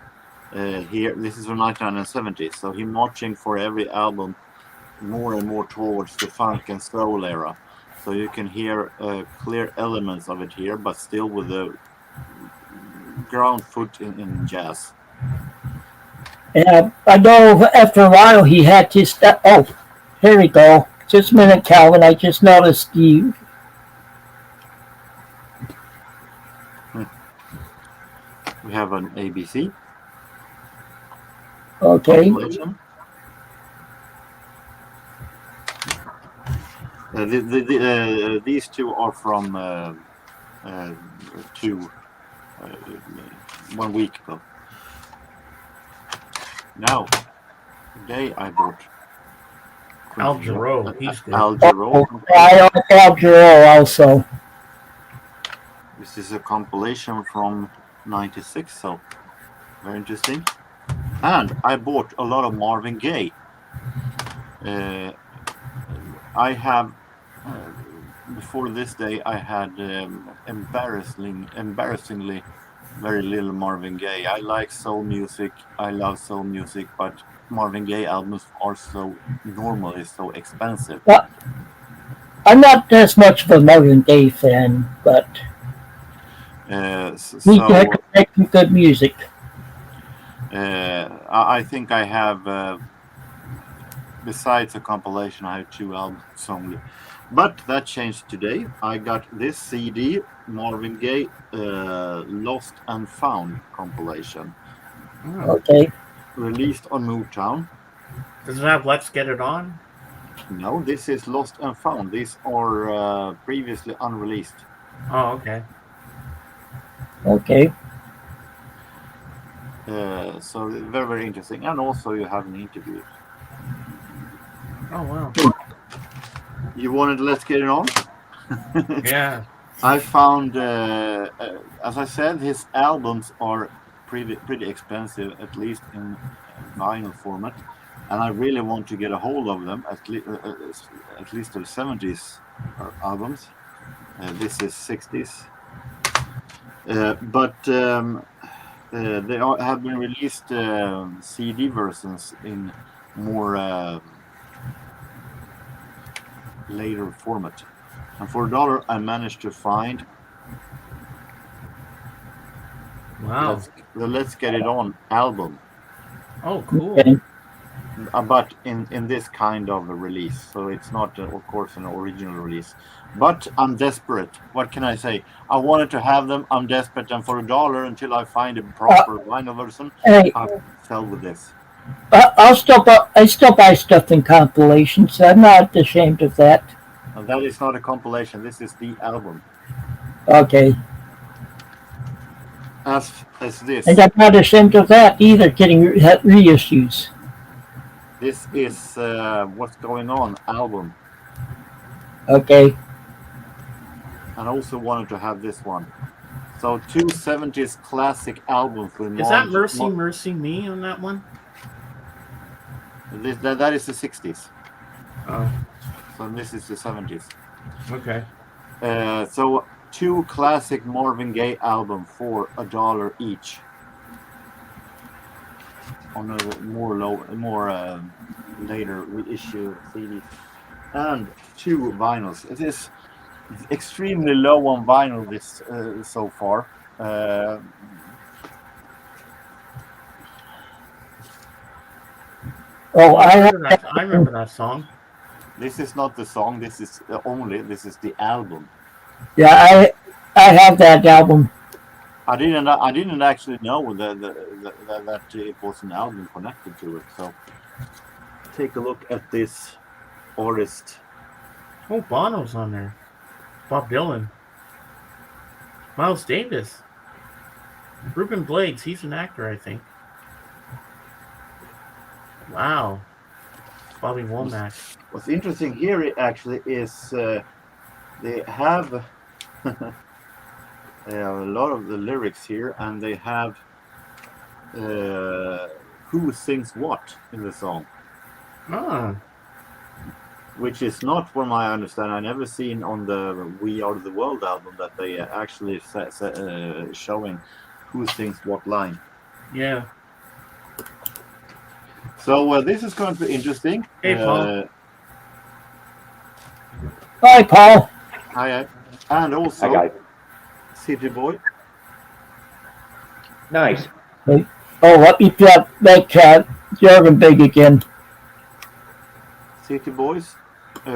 here. This is from 1970, so he marching for every album more and more towards the funk and soul era. So you can hear clear elements of it here, but still with the ground foot in jazz. Yeah, I know after a while he had to stop. Oh, here we go. Just a minute, Calvin. I just noticed you. We have an ABC. Okay. These two are from 1 week ago. Now, today I bought Al Jarreau, he's good. Al Jarreau. I like Al Jarreau also. This is a compilation from '96, so very interesting. And I bought a lot of Marvin Gaye. I have before this day I had embarrassingly very little Marvin Gaye. I like soul music, I love soul music, but Marvin Gaye albums are so normally so expensive. Well, I'm not as much of a Marvin Gaye fan, but he can make some good music. I think I have, besides a compilation, I have 2 albums only. But that changed today. I got this CD, Marvin Gaye, Lost and Found compilation. Okay. Released on Motown. Does it have Let's Get It On? No, this is Lost and Found. These are previously unreleased. Oh, okay. Okay. So very, very interesting. And also you have an interview. Oh, wow. You wanted Let's Get It On? Yeah. I found, as I said, his albums are pretty expensive, at least in vinyl format. And I really want to get a hold of them, at least the 70s albums. This is 60s. But they have been released CD versions in more later format. And for $1, I managed to find Wow. the Let's Get It On album. Oh, cool. Okay. But in this kind of a release, so it's not, of course, an original release. But I'm desperate. What can I say? I wanted to have them. I'm desperate, and for $1 until I find a proper vinyl version, Hey, I'll sell with this. I still buy stuff in compilations. I'm not ashamed of that. And that is not a compilation. This is the album. Okay. As this. And I'm not ashamed of that either, getting reissues. This is What's Going On album. Okay. And I also wanted to have this one. So 2 70s classic albums with Is that Mercy Mercy Me on that one? That is the 60s. Oh, So this is the 70s. okay. So 2 classic Marvin Gaye album for $1 each. On a more later reissue CD. And 2 vinyls. It is extremely low on vinyl this so far. I remember that song. This is not the song. This is the album. Yeah, I have that album. I didn't actually know that it was an album connected to it. So take a look at this artist. Oh, Bono's on there. Bob Dylan. Miles Davis. Ruben Blades. He's an actor, I think. Wow. Bobby Womack. What's interesting here actually is they have a lot of the lyrics here, and they have who sings what in the song. Ah. Which is not, from my understanding, I never seen on the We Are the World album that they actually showing who sings what line. Yeah. So this is going to be interesting. Hey, Paul. Hi, Paul. Hi. And also, Hi, guys. City Boy. Nice. Oh, let me make Jorgen big again. City Boys,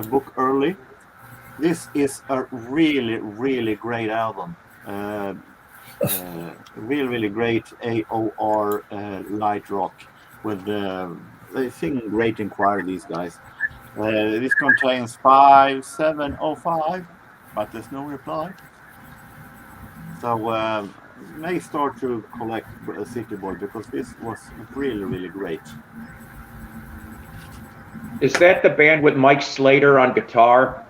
book early. This is a really, really great album. Really, really great AOR light rock with they sing great in choir, these guys. This contains 5705, but there's no reply. So may start to collect City Boy, because this was really, really great. Is that the band with Mike Slater on guitar?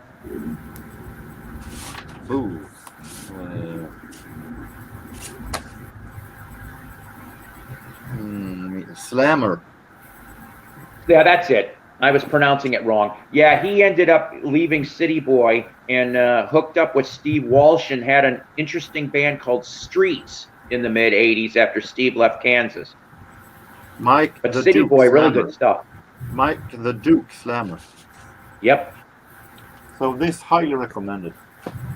Ooh. Slammer. Yeah, that's it. I was pronouncing it wrong. Yeah, he ended up leaving City Boy and hooked up with Steve Walsh and had an interesting band called Streets in the mid-'80s after Steve left Kansas. Mike But the City Duke Boy, really Slammer. good stuff. Mike the Duke Slammer. Yep. So this highly recommended.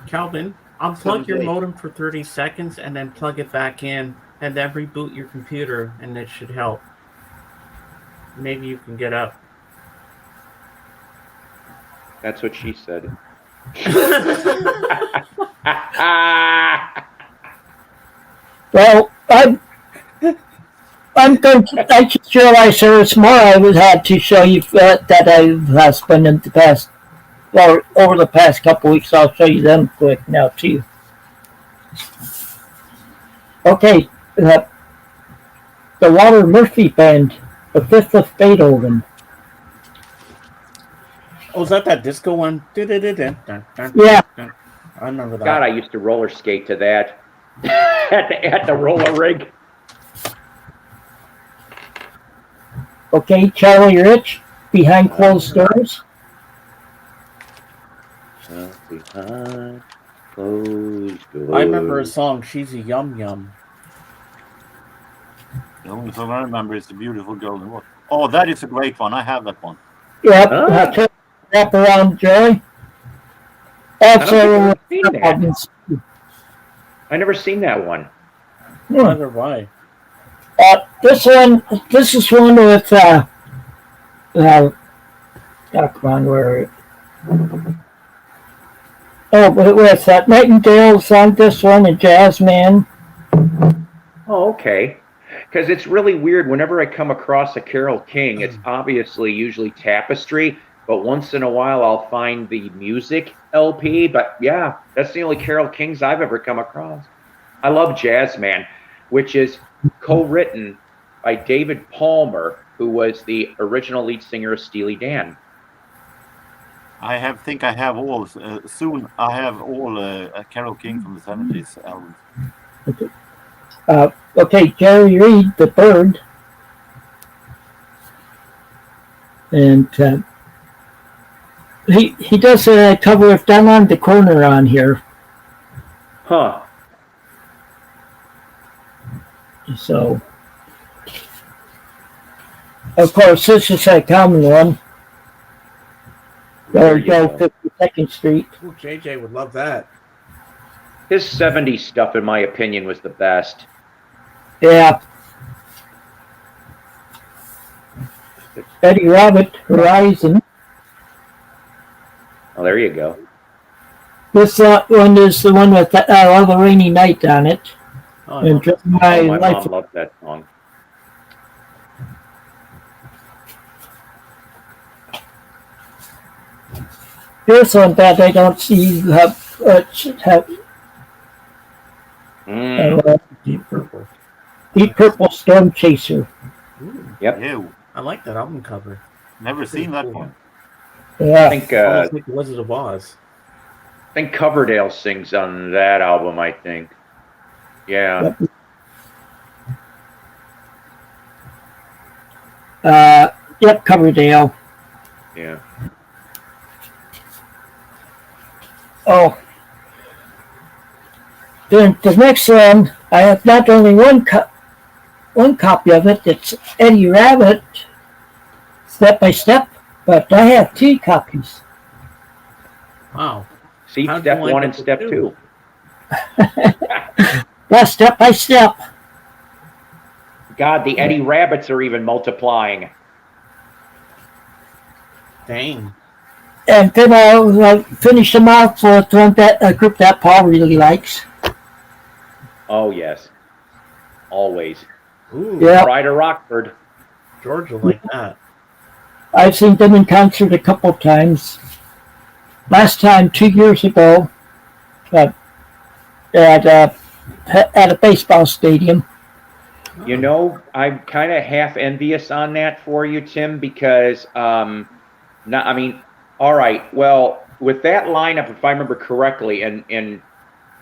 Calvin, unplug your 78. modem for 30 seconds and then plug it back in, and then reboot your computer, and it should help. Maybe you can get up. That's what she said. Well, I just realized there was more I would have to show you that I've spent in the past, or over the past couple weeks. I'll show you them quick now too. Okay, the Walter Murphy Band, The Fifth of Beethoven. Oh, is that disco one? Yeah. I remember that. God, I used to roller skate to that at the roller rig. Okay, Charlie Rich, Behind Closed Doors. Behind closed doors. I remember a song, She's a Yum Yum. The only song I remember is The Beautiful Golden Water. Oh, that is a great one. I have that one. Yep, Ah. Wrap Around Joy. I Also, never seen that one. I wonder why. This is one with, oh, come on, where, oh, but with Nightingale's on this one, and Jazzman. Oh, okay. Because it's really weird. Whenever I come across a Carole King, it's obviously usually Tapestry, but once in a while I'll find the music LP. But yeah, that's the only Carole Kings I've ever come across. I love Jazzman, which is co-written by David Palmer, who was the original lead singer of Steely Dan. I think I have all soon. I have all Carole King from the 70s albums. Okay, Jerry Reed, the Bird, and he does a cover of Down on the Corner on here. Huh. So, of course, this is a common one. There you go, 52nd Street. Ooh, JJ would love that. His 70s stuff, in my opinion, was the best. Yeah. Eddie Rabbit, Horizon. Oh, there you go. This one is the one with Love a Rainy Night on it. Oh, And My mom loved that song. Here's one that I don't see should have Deep Purple. Deep Purple Storm Chaser. Ooh, Yep. Ew, I like that album cover. never seen that cool. one. I Yeah. think Almost like the Wizard of Oz. Coverdale sings on that album, I think. Yeah. Yep, Coverdale. Yeah. Oh. Then the next one, I have not only one copy of it. It's Eddie Rabbit, Step by Step, but I have 2 copies. Wow. See, How'd step you wind one up and with step 2? 2. Yeah, Step by Step. God, the Eddie Rabbits are even multiplying. Dang. And then I'll finish them off with one that a group that Paul really likes. Oh, yes. Always. Ooh, Yeah. Pride of Rockford. George will like that. I've seen them in concert a couple of times. Last time, 2 years ago, at a baseball stadium. You know, I'm kind of half envious on that for you, Tim, because, all right, well, with that lineup, if I remember correctly, and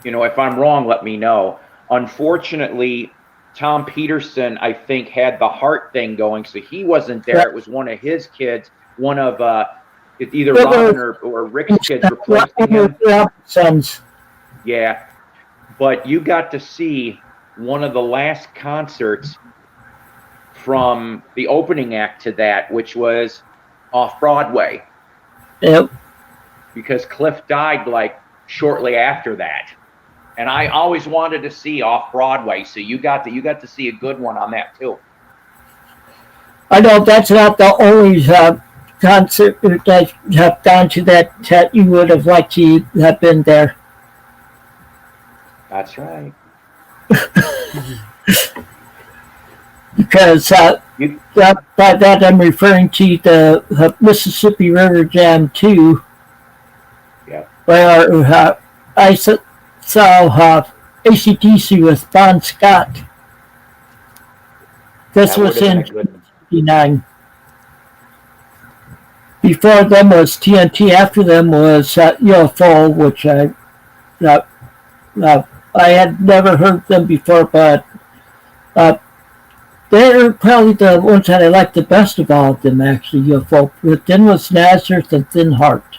if I'm wrong, let me know. Unfortunately, Tom Peterson, I think, had the heart thing going, so he wasn't there. It was one of his kids, one of either Robin or Rick's kids replacing him. Sons. Yeah, but you got to see one of the last concerts from the opening act to that, which was off Broadway. Yep. Because Cliff died like shortly after that. And I always wanted to see off Broadway, so you got to see a good one on that too. I know that's not the only concert that have gone to that you would have liked to have been there. That's right. Because by that I'm referring to the Mississippi River Jam 2. Yeah. Where I saw AC/DC with Bon Scott. This was in 1959. Before them was TNT. After them was UFO, which I had never heard them before, but they're probably the ones that I like the best of all of them, actually, UFO. But then was Nazareth and Thin Heart.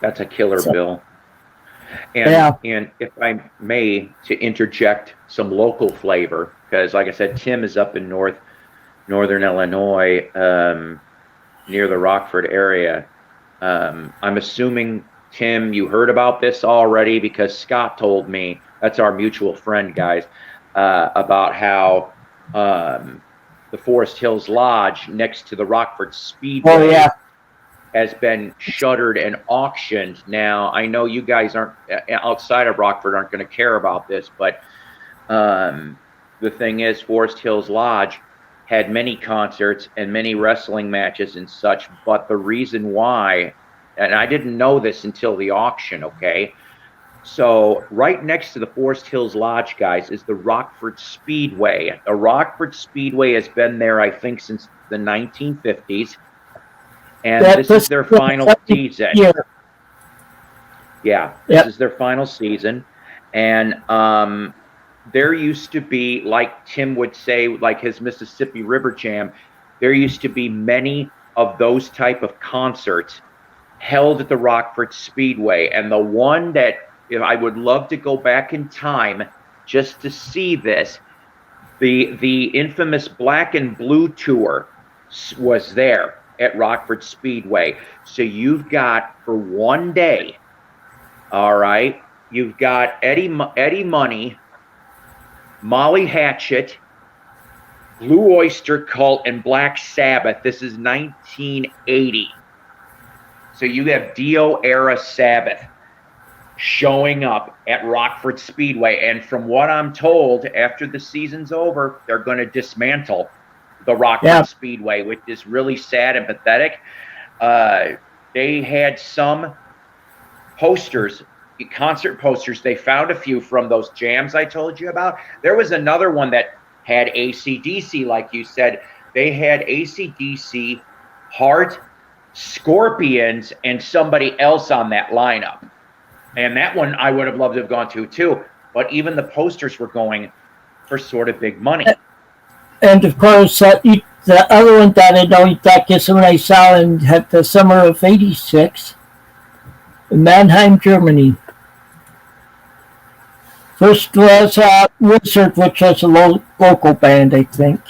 That's a killer bill. And, Yeah. and if I may, to interject some local flavor, because like I said, Tim is up in northern Illinois, near the Rockford area. I'm assuming, Tim, you heard about this already because Scott told me. That's our mutual friend, guys. about how the Forest Hills Lodge next to the Rockford Speedway has been shuttered and auctioned. Now, I know you guys aren't outside of Rockford aren't going to care about this, but the thing is, Forest Hills Lodge had many concerts and many wrestling matches and such, but the reason why, and I didn't know this until the auction, okay? So right next to the Forest Hills Lodge, guys, is the Rockford Speedway. The Rockford Speedway has been there, I think, since the 1950s. And this is their final season. Yeah, this is their final season. And there used to be, like Tim would say, like his Mississippi River Jam, there used to be many of those type of concerts held at the Rockford Speedway. And the one that I would love to go back in time just to see this, the infamous Black and Blue Tour was there at Rockford Speedway. So you've got, for one day, all right, you've got Eddie Money, Molly Hatchet, Blue Oyster Cult, and Black Sabbath. This is 1980. So you have Dio era Sabbath showing up at Rockford Speedway. And from what I'm told, after the season's over, they're going to dismantle the Rockford Speedway, which is really sad and pathetic. They had some posters, concert posters. They found a few from those jams I told you about. There was another one that had AC/DC, like you said. They had AC/DC, Heart, Scorpions, and somebody else on that lineup. And that one I would have loved to have gone to too. But even the posters were going for sort of big money. And of course, the other one that I know that is when I saw in the summer of '86, in Mannheim, Germany. First was Wizard, which was a local band, I think.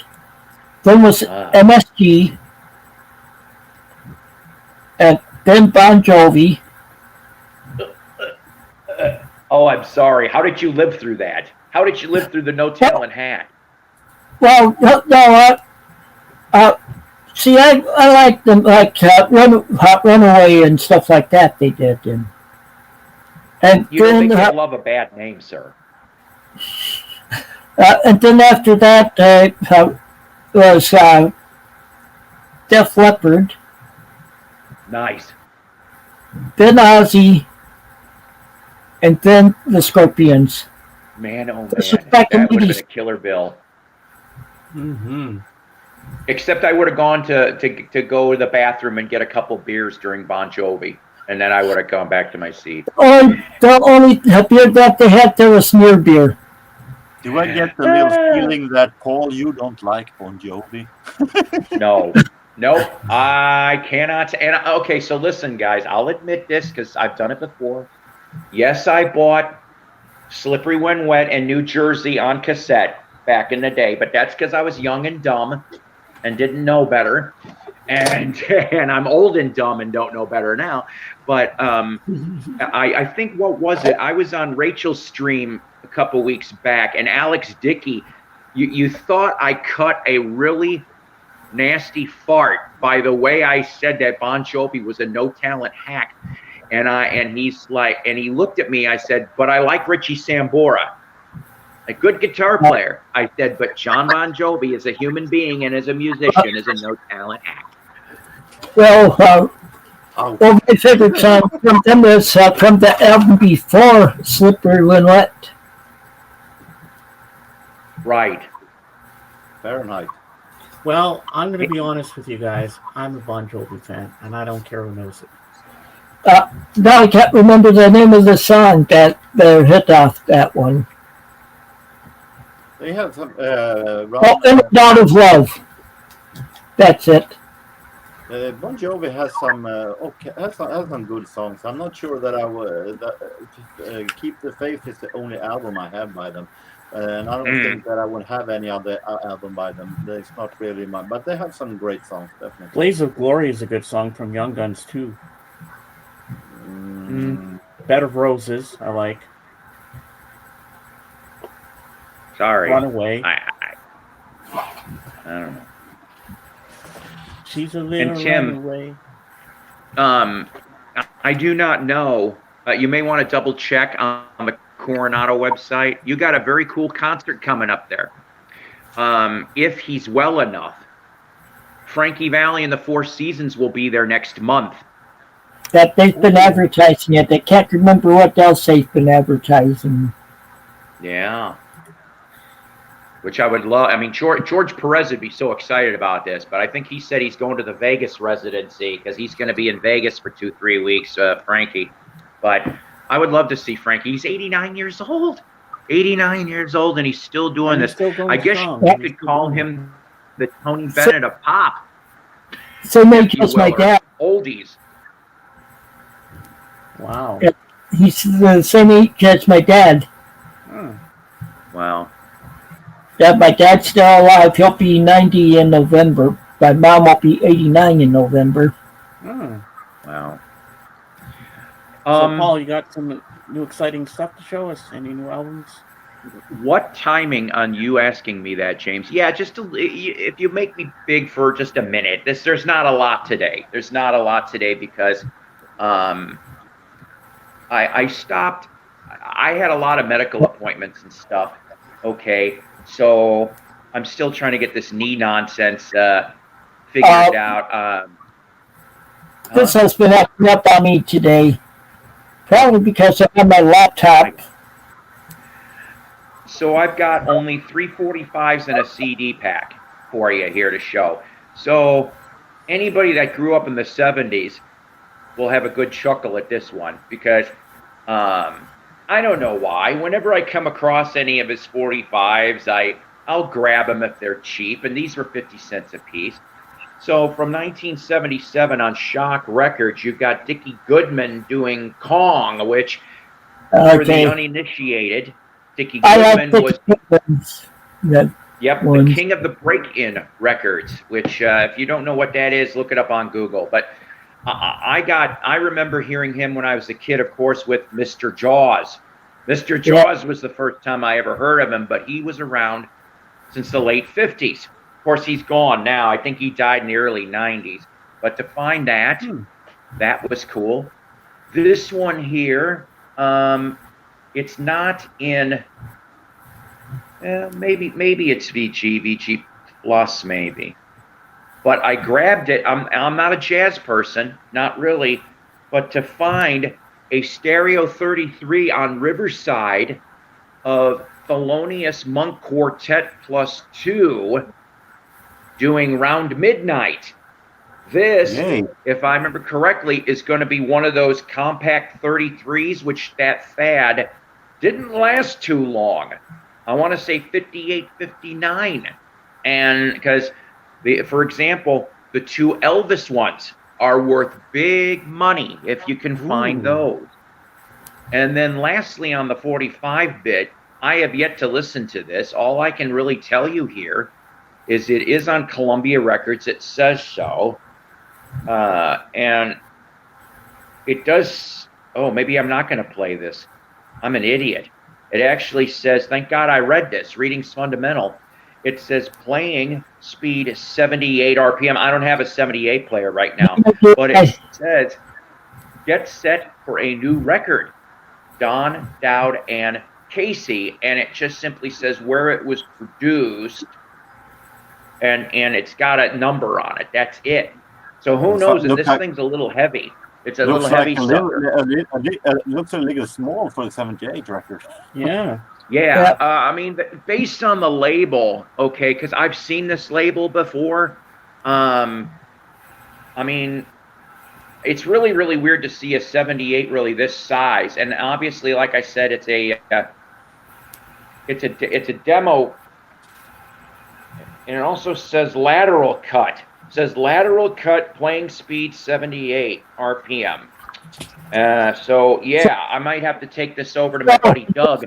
Then was MSG, and then Bon Jovi. Oh, I'm sorry. How did you live through that? How did you live through the No Talent Hack? Well, no, see, I like them, like Runaway and stuff like that. They did, and you don't think they love a bad name, sir? And then after that was Def Leppard. Nice. Then Ozzy, and then the Scorpions. Man, oh man, that would have been a killer bill. Mm-hmm. Except I would have gone to go to the bathroom and get a couple beers during Bon Jovi, and then I would have gone back to my seat. Oh, the only beer that they had there was near beer. Do I get the little feeling that, Paul, you don't like Bon Jovi? No. Nope, I cannot. And okay, so listen, guys, I'll admit this because I've done it before. Yes, I bought Slippery When Wet in New Jersey on cassette back in the day, but that's because I was young and dumb and didn't know better. And I'm old and dumb and don't know better now. But I think, what was it? I was on Rachel's stream a couple weeks back, and Alex Dickey, you thought I cut a really nasty fart by the way I said that Bon Jovi was a No Talent hack. And he's like, and he looked at me. I said, but I like Richie Sambora, a good guitar player. I said, but John Bon Jovi is a human being and as a musician is a No Talent hack. Well, my favorite song from them is from the album before Slippery When Wet. Right. Fahrenheit. Well, I'm going to be honest with you guys. I'm a Bon Jovi fan, and I don't care who knows it. Now I can't remember the name of the song that they hit off that one. They have some. In and Out of Love. That's it. Bon Jovi has some has some good songs. I'm not sure that I would. Keep the Faith is the only album I have by them. And I don't think that I would have any other album by them. It's not really mine, but they have some great songs, definitely. Blaze of Glory is a good song from Young Guns too. Bed of Roses, I like. Sorry. Run away. I don't know. She's a little Tim, runaway. I do not know. You may want to double check on the Coronado website. You got a very cool concert coming up there. If he's well enough, Frankie Valli and the Four Seasons will be there next month. That they've been advertising it. I can't remember what else they've been advertising. Yeah. Which I would love. I mean, George Perez would be so excited about this, but I think he said he's going to the Vegas residency because he's going to be in Vegas for 2-3 weeks, Frankie. But I would love to see Frankie. He's 89 years old. 89 years old, and he's still doing this. I guess you could call him the Tony Bennett of pop. So maybe just my dad. Oldies. Wow. He's the same age as my dad. Wow. Yeah, my dad's still alive. He'll be 90 in November. My mom will be 89 in November. Wow. So, Paul, you got some new exciting stuff to show us? Any new albums? What timing on you asking me that, James? Yeah, just if you make me big for just a minute. There's not a lot today. There's not a lot today because I stopped. I had a lot of medical appointments and stuff. Okay, so I'm still trying to get this knee nonsense figured out. This has been acting up on me today. Probably because I'm on my laptop. So I've got only 345s and a CD pack for you here to show. So anybody that grew up in the 70s will have a good chuckle at this one because I don't know why. Whenever I come across any of his 45s, I'll grab them if they're cheap, and these were 50 cents a piece. So from 1977 on Shock Records, you've got Dickie Goodman doing Kong, which for the uninitiated, Dickie Goodman was the king of the break-in records, which if you don't know what that is, look it up on Google. But I remember hearing him when I was a kid, of course, with Mr. Jaws. Mr. Jaws was the first time I ever heard of him, but he was around since the late 50s. Of course, he's gone now. I think he died in the early 90s. But to find that, that was cool. This one here, it's not in, maybe it's VG Plus maybe. But I grabbed it. I'm not a jazz person, not really. But to find a Stereo 33 on Riverside of Thelonious Monk Quartet plus 2 doing Round Midnight. This, if I remember correctly, is going to be one of those compact 33s, which that fad didn't last too long. I want to say 58, 59. And because, for example, the two Elvis ones are worth big money if you can find those. And then lastly, on the 45-bit, I have yet to listen to this. All I can really tell you here is it is on Columbia Records. It says so. And it does. Oh, maybe I'm not going to play this. I'm an idiot. It actually says, thank God I read this. Reading's fundamental. It says playing speed 78 RPM. I don't have a 78 player right now, but it says get set for a new record. Don Dowd and Casey, and it just simply says where it was produced, and it's got a number on it. That's it. So who knows if this thing's a little heavy. It's a little heavy stuff. It looks a little small for the 78 record. Yeah. Yeah. I mean, based on the label, okay, because I've seen this label before. I mean, it's really, really weird to see a 78 really this size. And obviously, like I said, it's a demo. And it also says lateral cut. It says lateral cut, playing speed 78 RPM. So, yeah, I might have to take this over to my buddy Doug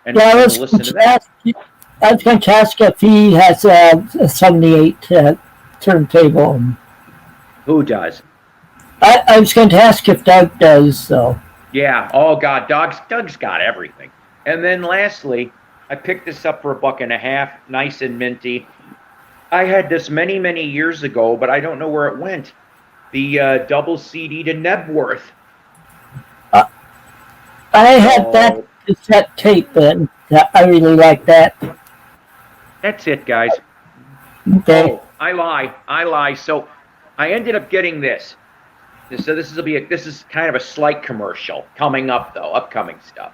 and listen to that. I was going to ask if he has a 78 turntable. Who does? I was going to ask if Doug does, though. Yeah. Oh, God. Doug's got everything. And then lastly, I picked this up for $1.50, nice and minty. I had this many, many years ago, but I don't know where it went. The double CD to Nebworth. I had that cassette tape, and I really like that. That's it, guys. Okay. Oh, I lie. So I ended up getting this. So this is kind of a slight commercial coming up though, upcoming stuff.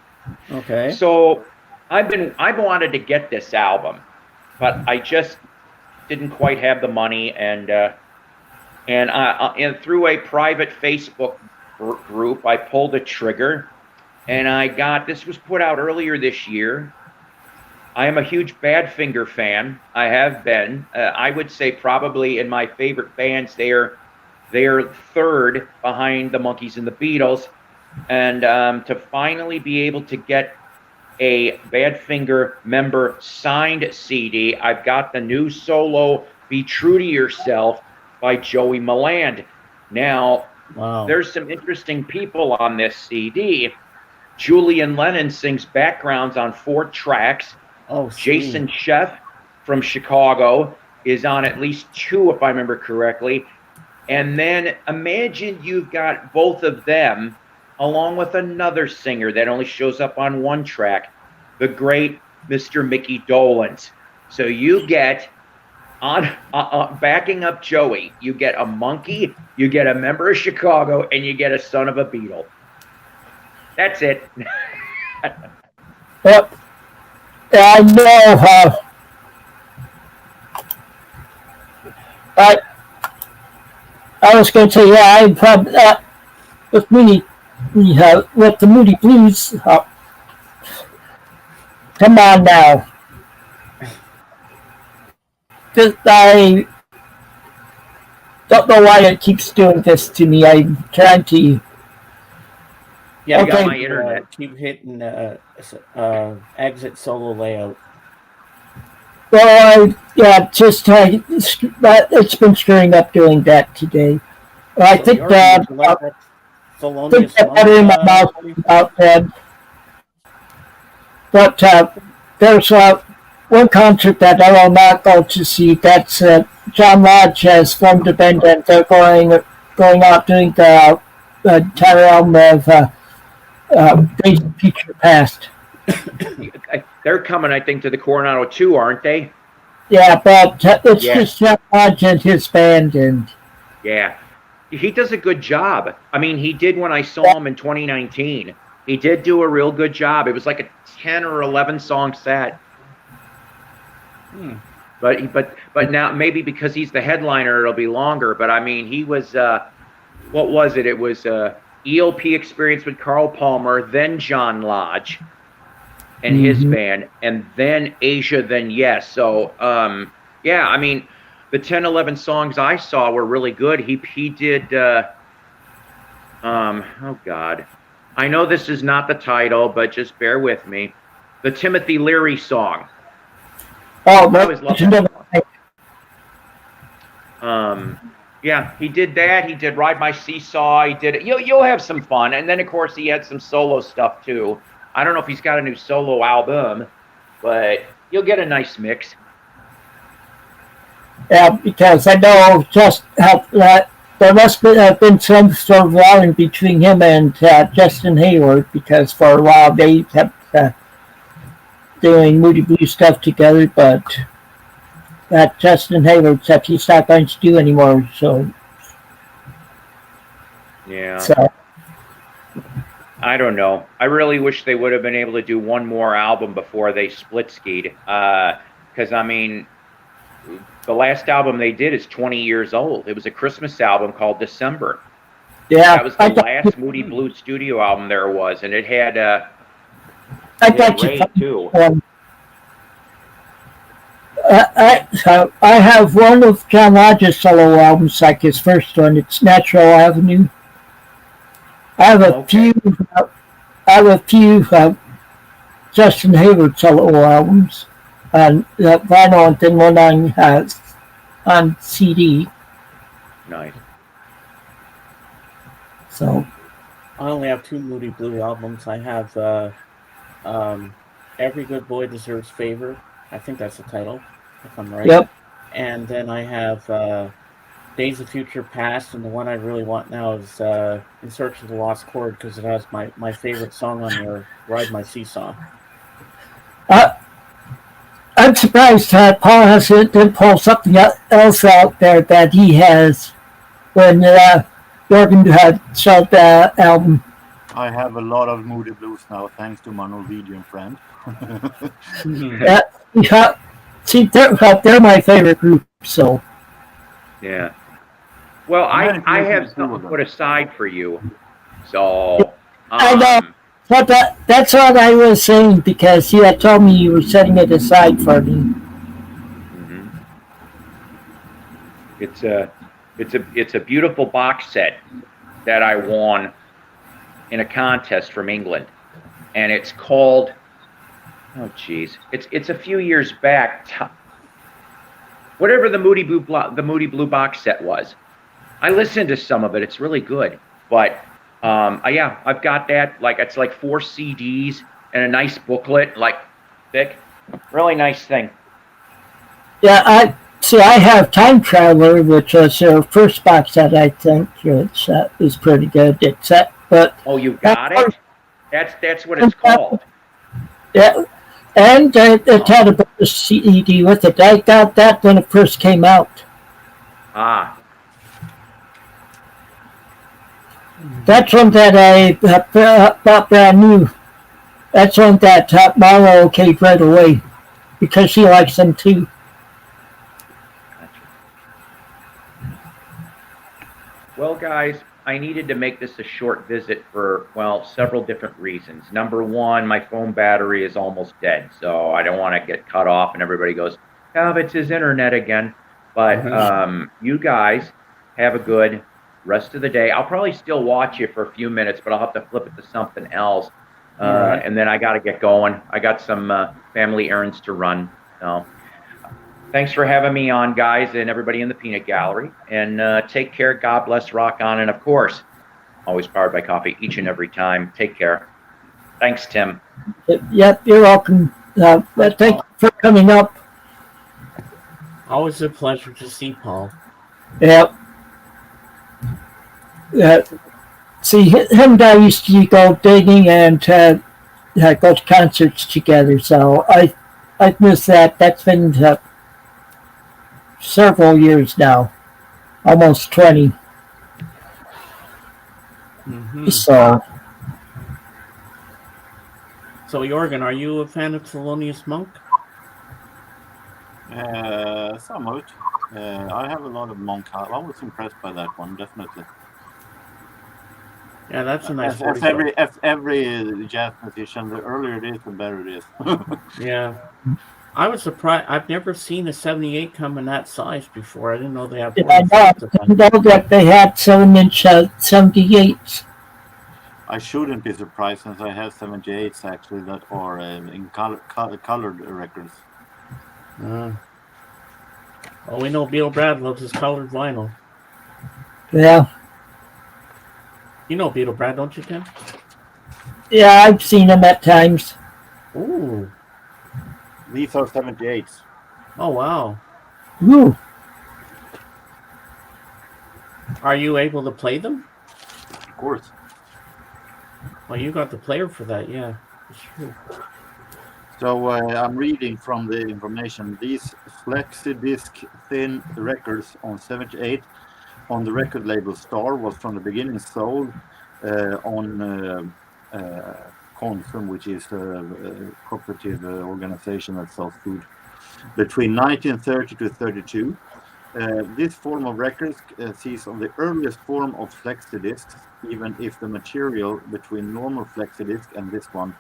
Okay. So I've wanted to get this album, but I just didn't quite have the money, and through a private Facebook group, I pulled the trigger, and I got this. Was put out earlier this year. I am a huge Badfinger fan. I have been. I would say probably in my favorite bands, they're third behind the Monkees and the Beatles. And to finally be able to get a Badfinger member signed CD, I've got the new solo "Be True to Yourself" by Joey Milland. Now, there's some interesting people on this CD. Julian Lennon sings backgrounds on 4 tracks. Oh, Jason Sheff from Chicago is on at least 2, if I remember correctly. And then imagine you've got both of them along with another singer that only shows up on 1 track, the great Mr. Mickey Dolenz. So you get, on backing up Joey, you get a Monkee, you get a member of Chicago, and you get a son of a Beatle. That's it. Well, I know how. I was going to say, yeah, I probably with with the Moody Blues. Come on now. I don't know why it keeps doing this to me. I'm trying to. Yeah, I got my internet. Keep hitting exit solo layout. Well, it's been screwing up doing that today. I think that better in my mouth about that. But there's one concert that I will not go to see. That's John Lodge has formed a band, and they're going out doing the entire album of Days of Future Past. They're coming, I think, to the Coronado too, aren't they? Yeah, but it's just John Lodge and his band, and yeah, he does a good job. I mean, he did when I saw him in 2019. He did do a real good job. It was like a 10 or 11 song set. But now maybe because he's the headliner, it'll be longer. But I mean, he was what was it? It was ELP Experience with Carl Palmer, then John Lodge and his band, and then Asia, then Yes. So yeah, I mean, the 10, 11 songs I saw were really good. He did oh God, I know this is not the title, but just bear with me. The Timothy Leary song. oh, I always loved that song. Yeah, he did that. He did Ride My Seesaw. He did it. You'll have some fun. And then, of course, he had some solo stuff, too. I don't know if he's got a new solo album, but you'll get a nice mix. Yeah, because I know just how there must have been some sort of line between him and Justin Hayward, because for a while they kept doing Moody Blue stuff together, but that Justin Hayward said he's not going to do anymore. So yeah. So I don't know. I really wish they would have been able to do one more album before they split skied. Because I mean, the last album they did is 20 years old. It was a Christmas album called December. Yeah, that was the last Moody Blue studio album there was, and it had I got Ray too. I have one of John Lodge's solo albums, like his first one. It's Natural Avenue. I have a few Justin Hayward solo albums on vinyl, and then one on CD. Nice. So I only have 2 Moody Blue albums. I have Every Good Boy Deserves Favor. I think that's the title, if I'm right. Yep. And then I have Days of Future Past, and the one I really want now is In Search of the Lost Chord, because it has my favorite song on there, Ride My Seesaw. I'm surprised Paul didn't pull something else out there that he has when Jorgen had shot the album. I have a lot of Moody Blues now, thanks to my Norwegian friend. See, they're my favorite group, so. Yeah. Well, I have something put aside for you. So, I know. But that's what I was saying, because you had told me you were setting it aside for me. Mm-hmm. It's a beautiful box set that I won in a contest from England, and it's called, oh geez, it's a few years back. Whatever the Moody Blue box set was, I listened to some of it. It's really good, but yeah, I've got that. Like, it's like 4 CDs and a nice booklet, like thick, really nice thing. Yeah, I have Time Traveler, which was their first box set. I think is pretty good. But oh, you got it. That's what it's called. Yeah, and it had a bonus CD with it. I got that when it first came out. Ah. That's one that I bought brand new. That's one that Marlo okayed right away, because she likes them too. Well, guys, I needed to make this a short visit for, well, several different reasons. Number one, my phone battery is almost dead, so I don't want to get cut off and everybody goes, oh, it's his internet again. But you guys have a good rest of the day. I'll probably still watch you for a few minutes, but I'll have to flip it to something else. And then I got to get going. I got some family errands to run. So thanks for having me on, guys, and everybody in the Peanut Gallery. And take care. God bless. Rock on. And, of course, always powered by coffee each and every time. Take care. Thanks, Tim. Yep, you're welcome. Thank you for coming up. Always a pleasure to see Paul. Yep. See, him and I used to go digging and go to concerts together, so I've missed that. That's been several years now, almost 20. Mm-hmm. So, Jorgen, are you a fan of Thelonious Monk? Somewhat. I have a lot of Monk. I was impressed by that one, definitely. Yeah, that's a nice. Every jazz musician, the earlier it is, the better it is. Yeah, I was surprised. I've never seen a 78 come in that size before. I didn't know they had. I know that they had 7-inch 78s. I shouldn't be surprised, since I have 78s actually that are in colored records. Well, we know Beetle Brad loves his colored vinyl. Yeah. You know Beetle Brad, don't you, Tim? Yeah, I've seen him at times. Ooh. These are 78s. Oh, wow. Ooh. Are you able to play them? Of course. Well, you got the player for that, yeah. That's true. So I'm reading from the information. These flexi-disc thin records on 78 on the record label Star was from the beginning sold on Consum, which is a cooperative organization that sells food, between 1930 to 32. This form of records sees on the earliest form of flexi-discs, even if the material between normal flexi-disc and this one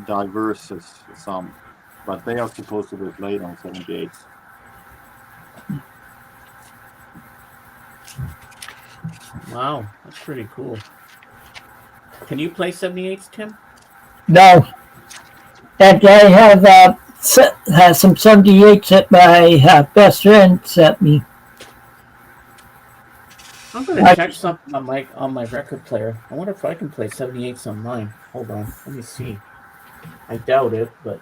diverses some, but they are supposed to be played on 78s. Wow, that's pretty cool. Can you play 78s, Tim? No. And I have some 78s that my best friend sent me. I'm gonna check something on my record player. I wonder if I can play 78s on mine. Hold on, let me see. I doubt it, but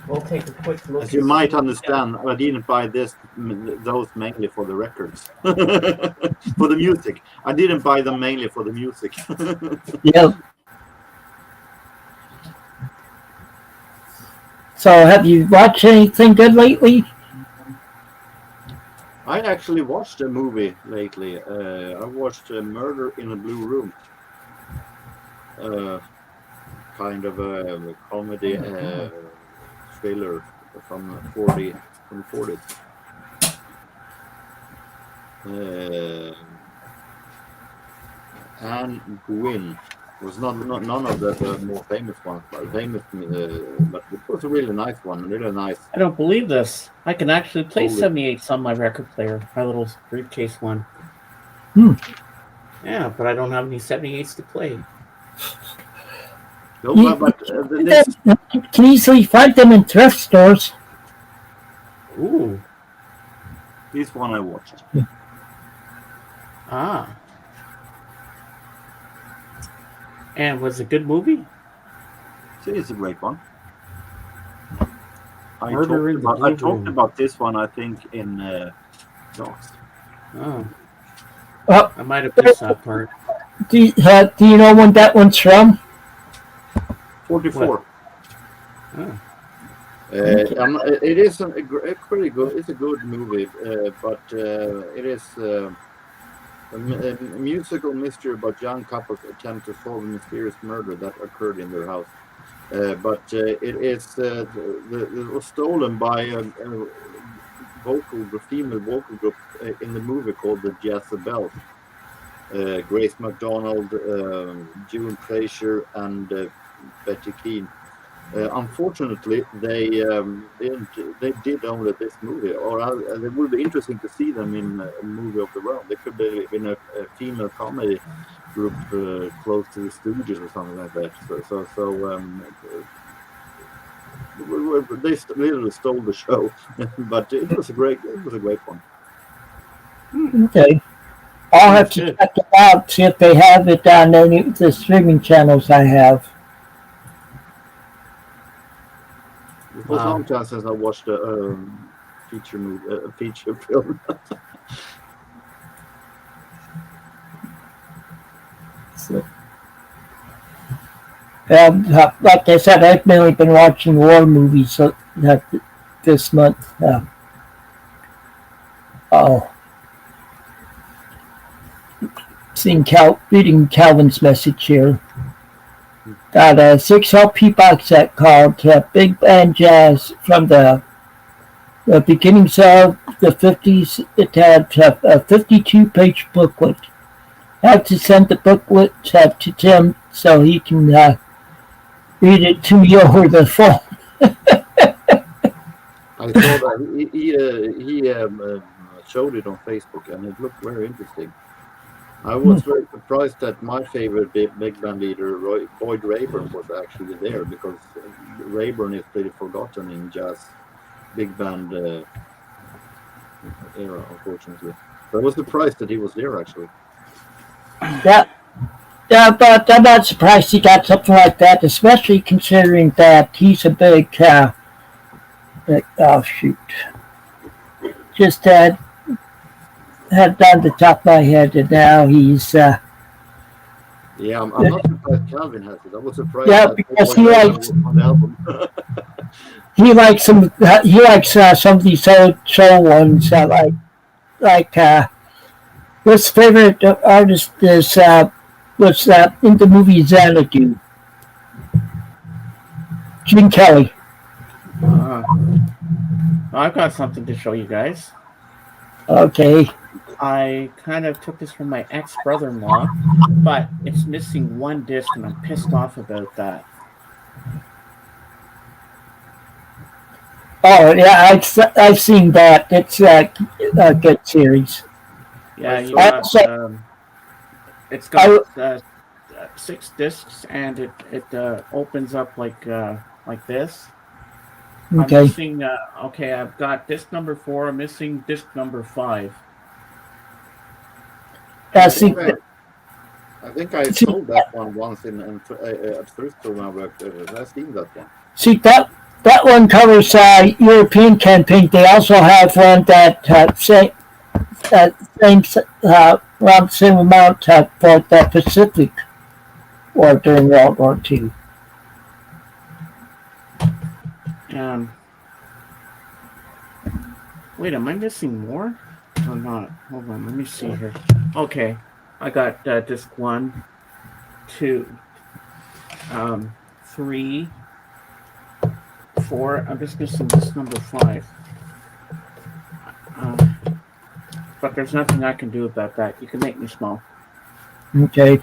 we'll take a quick look. As you might understand, I didn't buy those mainly for the records, for the music. I didn't buy them mainly for the music. Yep. So, have you watched anything good lately? I actually watched a movie lately. I watched Murder in a Blue Room. Kind of a comedy thriller from the 40s. Anne Gwynn was none of the more famous ones, but it was a really nice one, really nice. I don't believe this. I can actually play 78s on my record player, my little briefcase one. Yeah, but I don't have any 78s to play. No, You can easily find them in thrift stores. Ooh. This one I watched. Ah. And was it a good movie? It's a great one. I talked about this one, I think, in Docs. Oh. Well, I might have missed that part. Do you know when that one's from? 44. Oh. It is a pretty good. It's a good movie, but it is a musical mystery about young couples attempt to solve a mysterious murder that occurred in their house. But it was stolen by a female vocal group in the movie called the Jezebel. Grace MacDonald, June Fraser, and Betty Keane. Unfortunately, they did only this movie, or it would be interesting to see them in a movie of their own. They could be in a female comedy group close to the Stooges or something like that. They literally stole the show, but it was a great one. Okay, I'll have to check it out, see if they have it on any of the streaming channels I have. It was a long time since I watched a feature film. Like I said, I've mainly been watching war movies this month. Reading Calvin's message here. Got a 6 LP box set called Big Band Jazz from the beginnings of the 50s. It had a 52-page booklet. I have to send the booklet to Tim so he can read it to me over the phone. I saw that he showed it on Facebook, and it looked very interesting. I was very surprised that my favorite big band leader, Boyd Rayburn, was actually there, because Rayburn is pretty forgotten in jazz big band era, unfortunately. But I was surprised that he was there, actually. Yeah, but I'm not surprised he got something like that, especially considering that he's a big, just had on the top of my head, and now he's... yeah, I'm not surprised Calvin has it. I was surprised. Yeah, because he likes... he likes some of these old show ones, his favorite artist is was in the movie Xanadu. Gene Kelly. I've got something to show you guys. Okay. I kind of took this from my ex-brother-in-law, but it's missing one disc, and I'm pissed off about that. Oh yeah, I've seen that. It's a good series. Yeah, you got, it's got 6 discs, and it opens up like this. Okay. I'm missing. I've got disc number 4. I'm missing disc number 5. I I think I sold that one once at Thrift Store when I worked there. I've seen that one. See, that one covers European campaign. They also have one that same around the same amount for the Pacific War during World War II. Wait, am I missing more or not? Hold on, let me see here. Okay, I got disc 1, 2, 3, 4. I'm just missing disc number 5. But there's nothing I can do about that. You can make me small. Okay.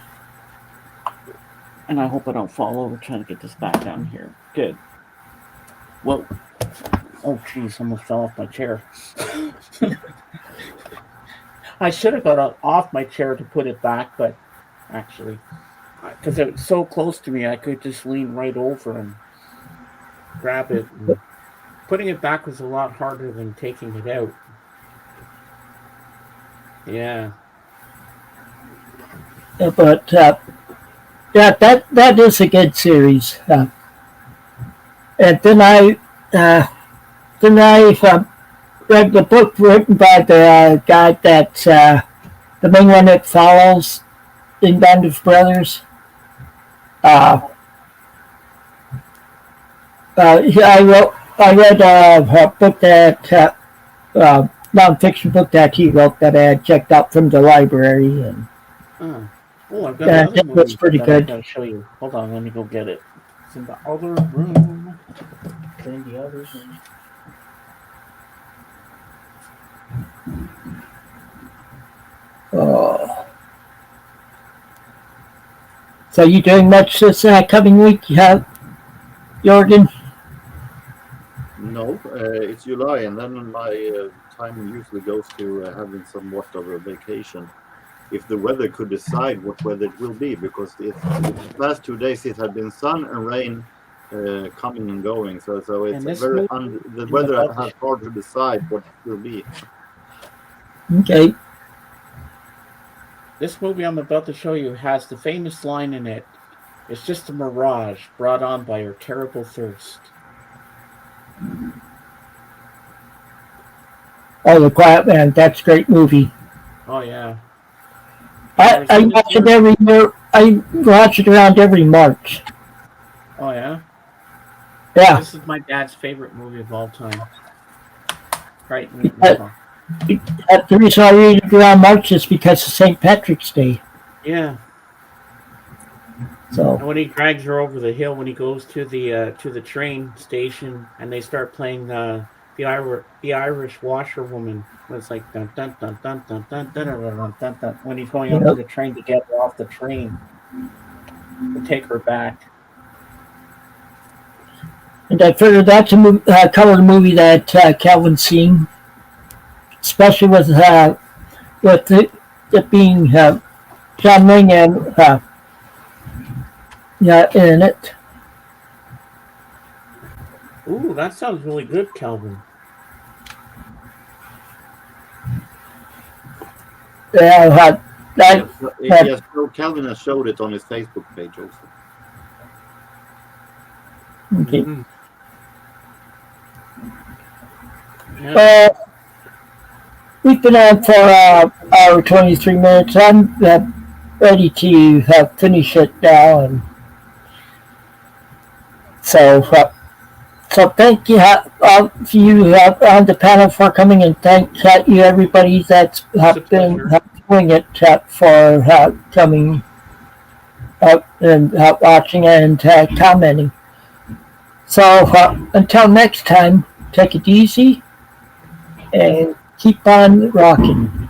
And I hope I don't fall over trying to get this back down here. Good. Whoa. Oh, jeez, almost fell off my chair. I should have got off my chair to put it back, but actually, because it was so close to me, I could just lean right over and grab it. And putting it back was a lot harder than taking it out. Yeah. But that is a good series. And then I read the book written by the guy that the main one that follows in Band of Brothers. I read a book that non-fiction book that he wrote that I had checked out from the library, and I've got another movie that's pretty that good. I'll show you. Hold on, let me go get it. It's in the other room. It's in the other room. Oh. So you doing much this coming week, Jorgen? No, it's July, and then my time usually goes to having somewhat of a vacation. If the weather could decide what weather it will be, because the last 2 days it had been sun and rain coming and going, so it's very the weather has hard to decide what it will be. Okay. This movie I'm about to show you has the famous line in it. It's just a mirage brought on by her terrible thirst. Oh, The Quiet Man. That's a great movie. Oh, yeah. I watch it every year. I watch it around every March. Oh, yeah? Yeah. This is my dad's favorite movie of all time. Right. The reason I read it around March is because of St. Patrick's Day. Yeah. So. And when he drags her over the hill, when he goes to the train station, and they start playing the Irish washerwoman, it's like dun dun dun dun dun dun dun dun dun dun dun. When he's going up to the train to get her off the train to take her back. And I figured that's a color movie that Calvin's seen, especially with it being John Wayne and in it. Ooh, that sounds really good, Calvin. Yeah, Yes, so Calvin has showed it on his Facebook page also. Okay. Mm-hmm. Yeah. We've been on for hour 23 minutes. I'm ready to finish it now, and so thank you all of you on the panel for coming, and thank you everybody that's been doing it for coming up and watching and commenting. So until next time, take it easy and keep on rocking.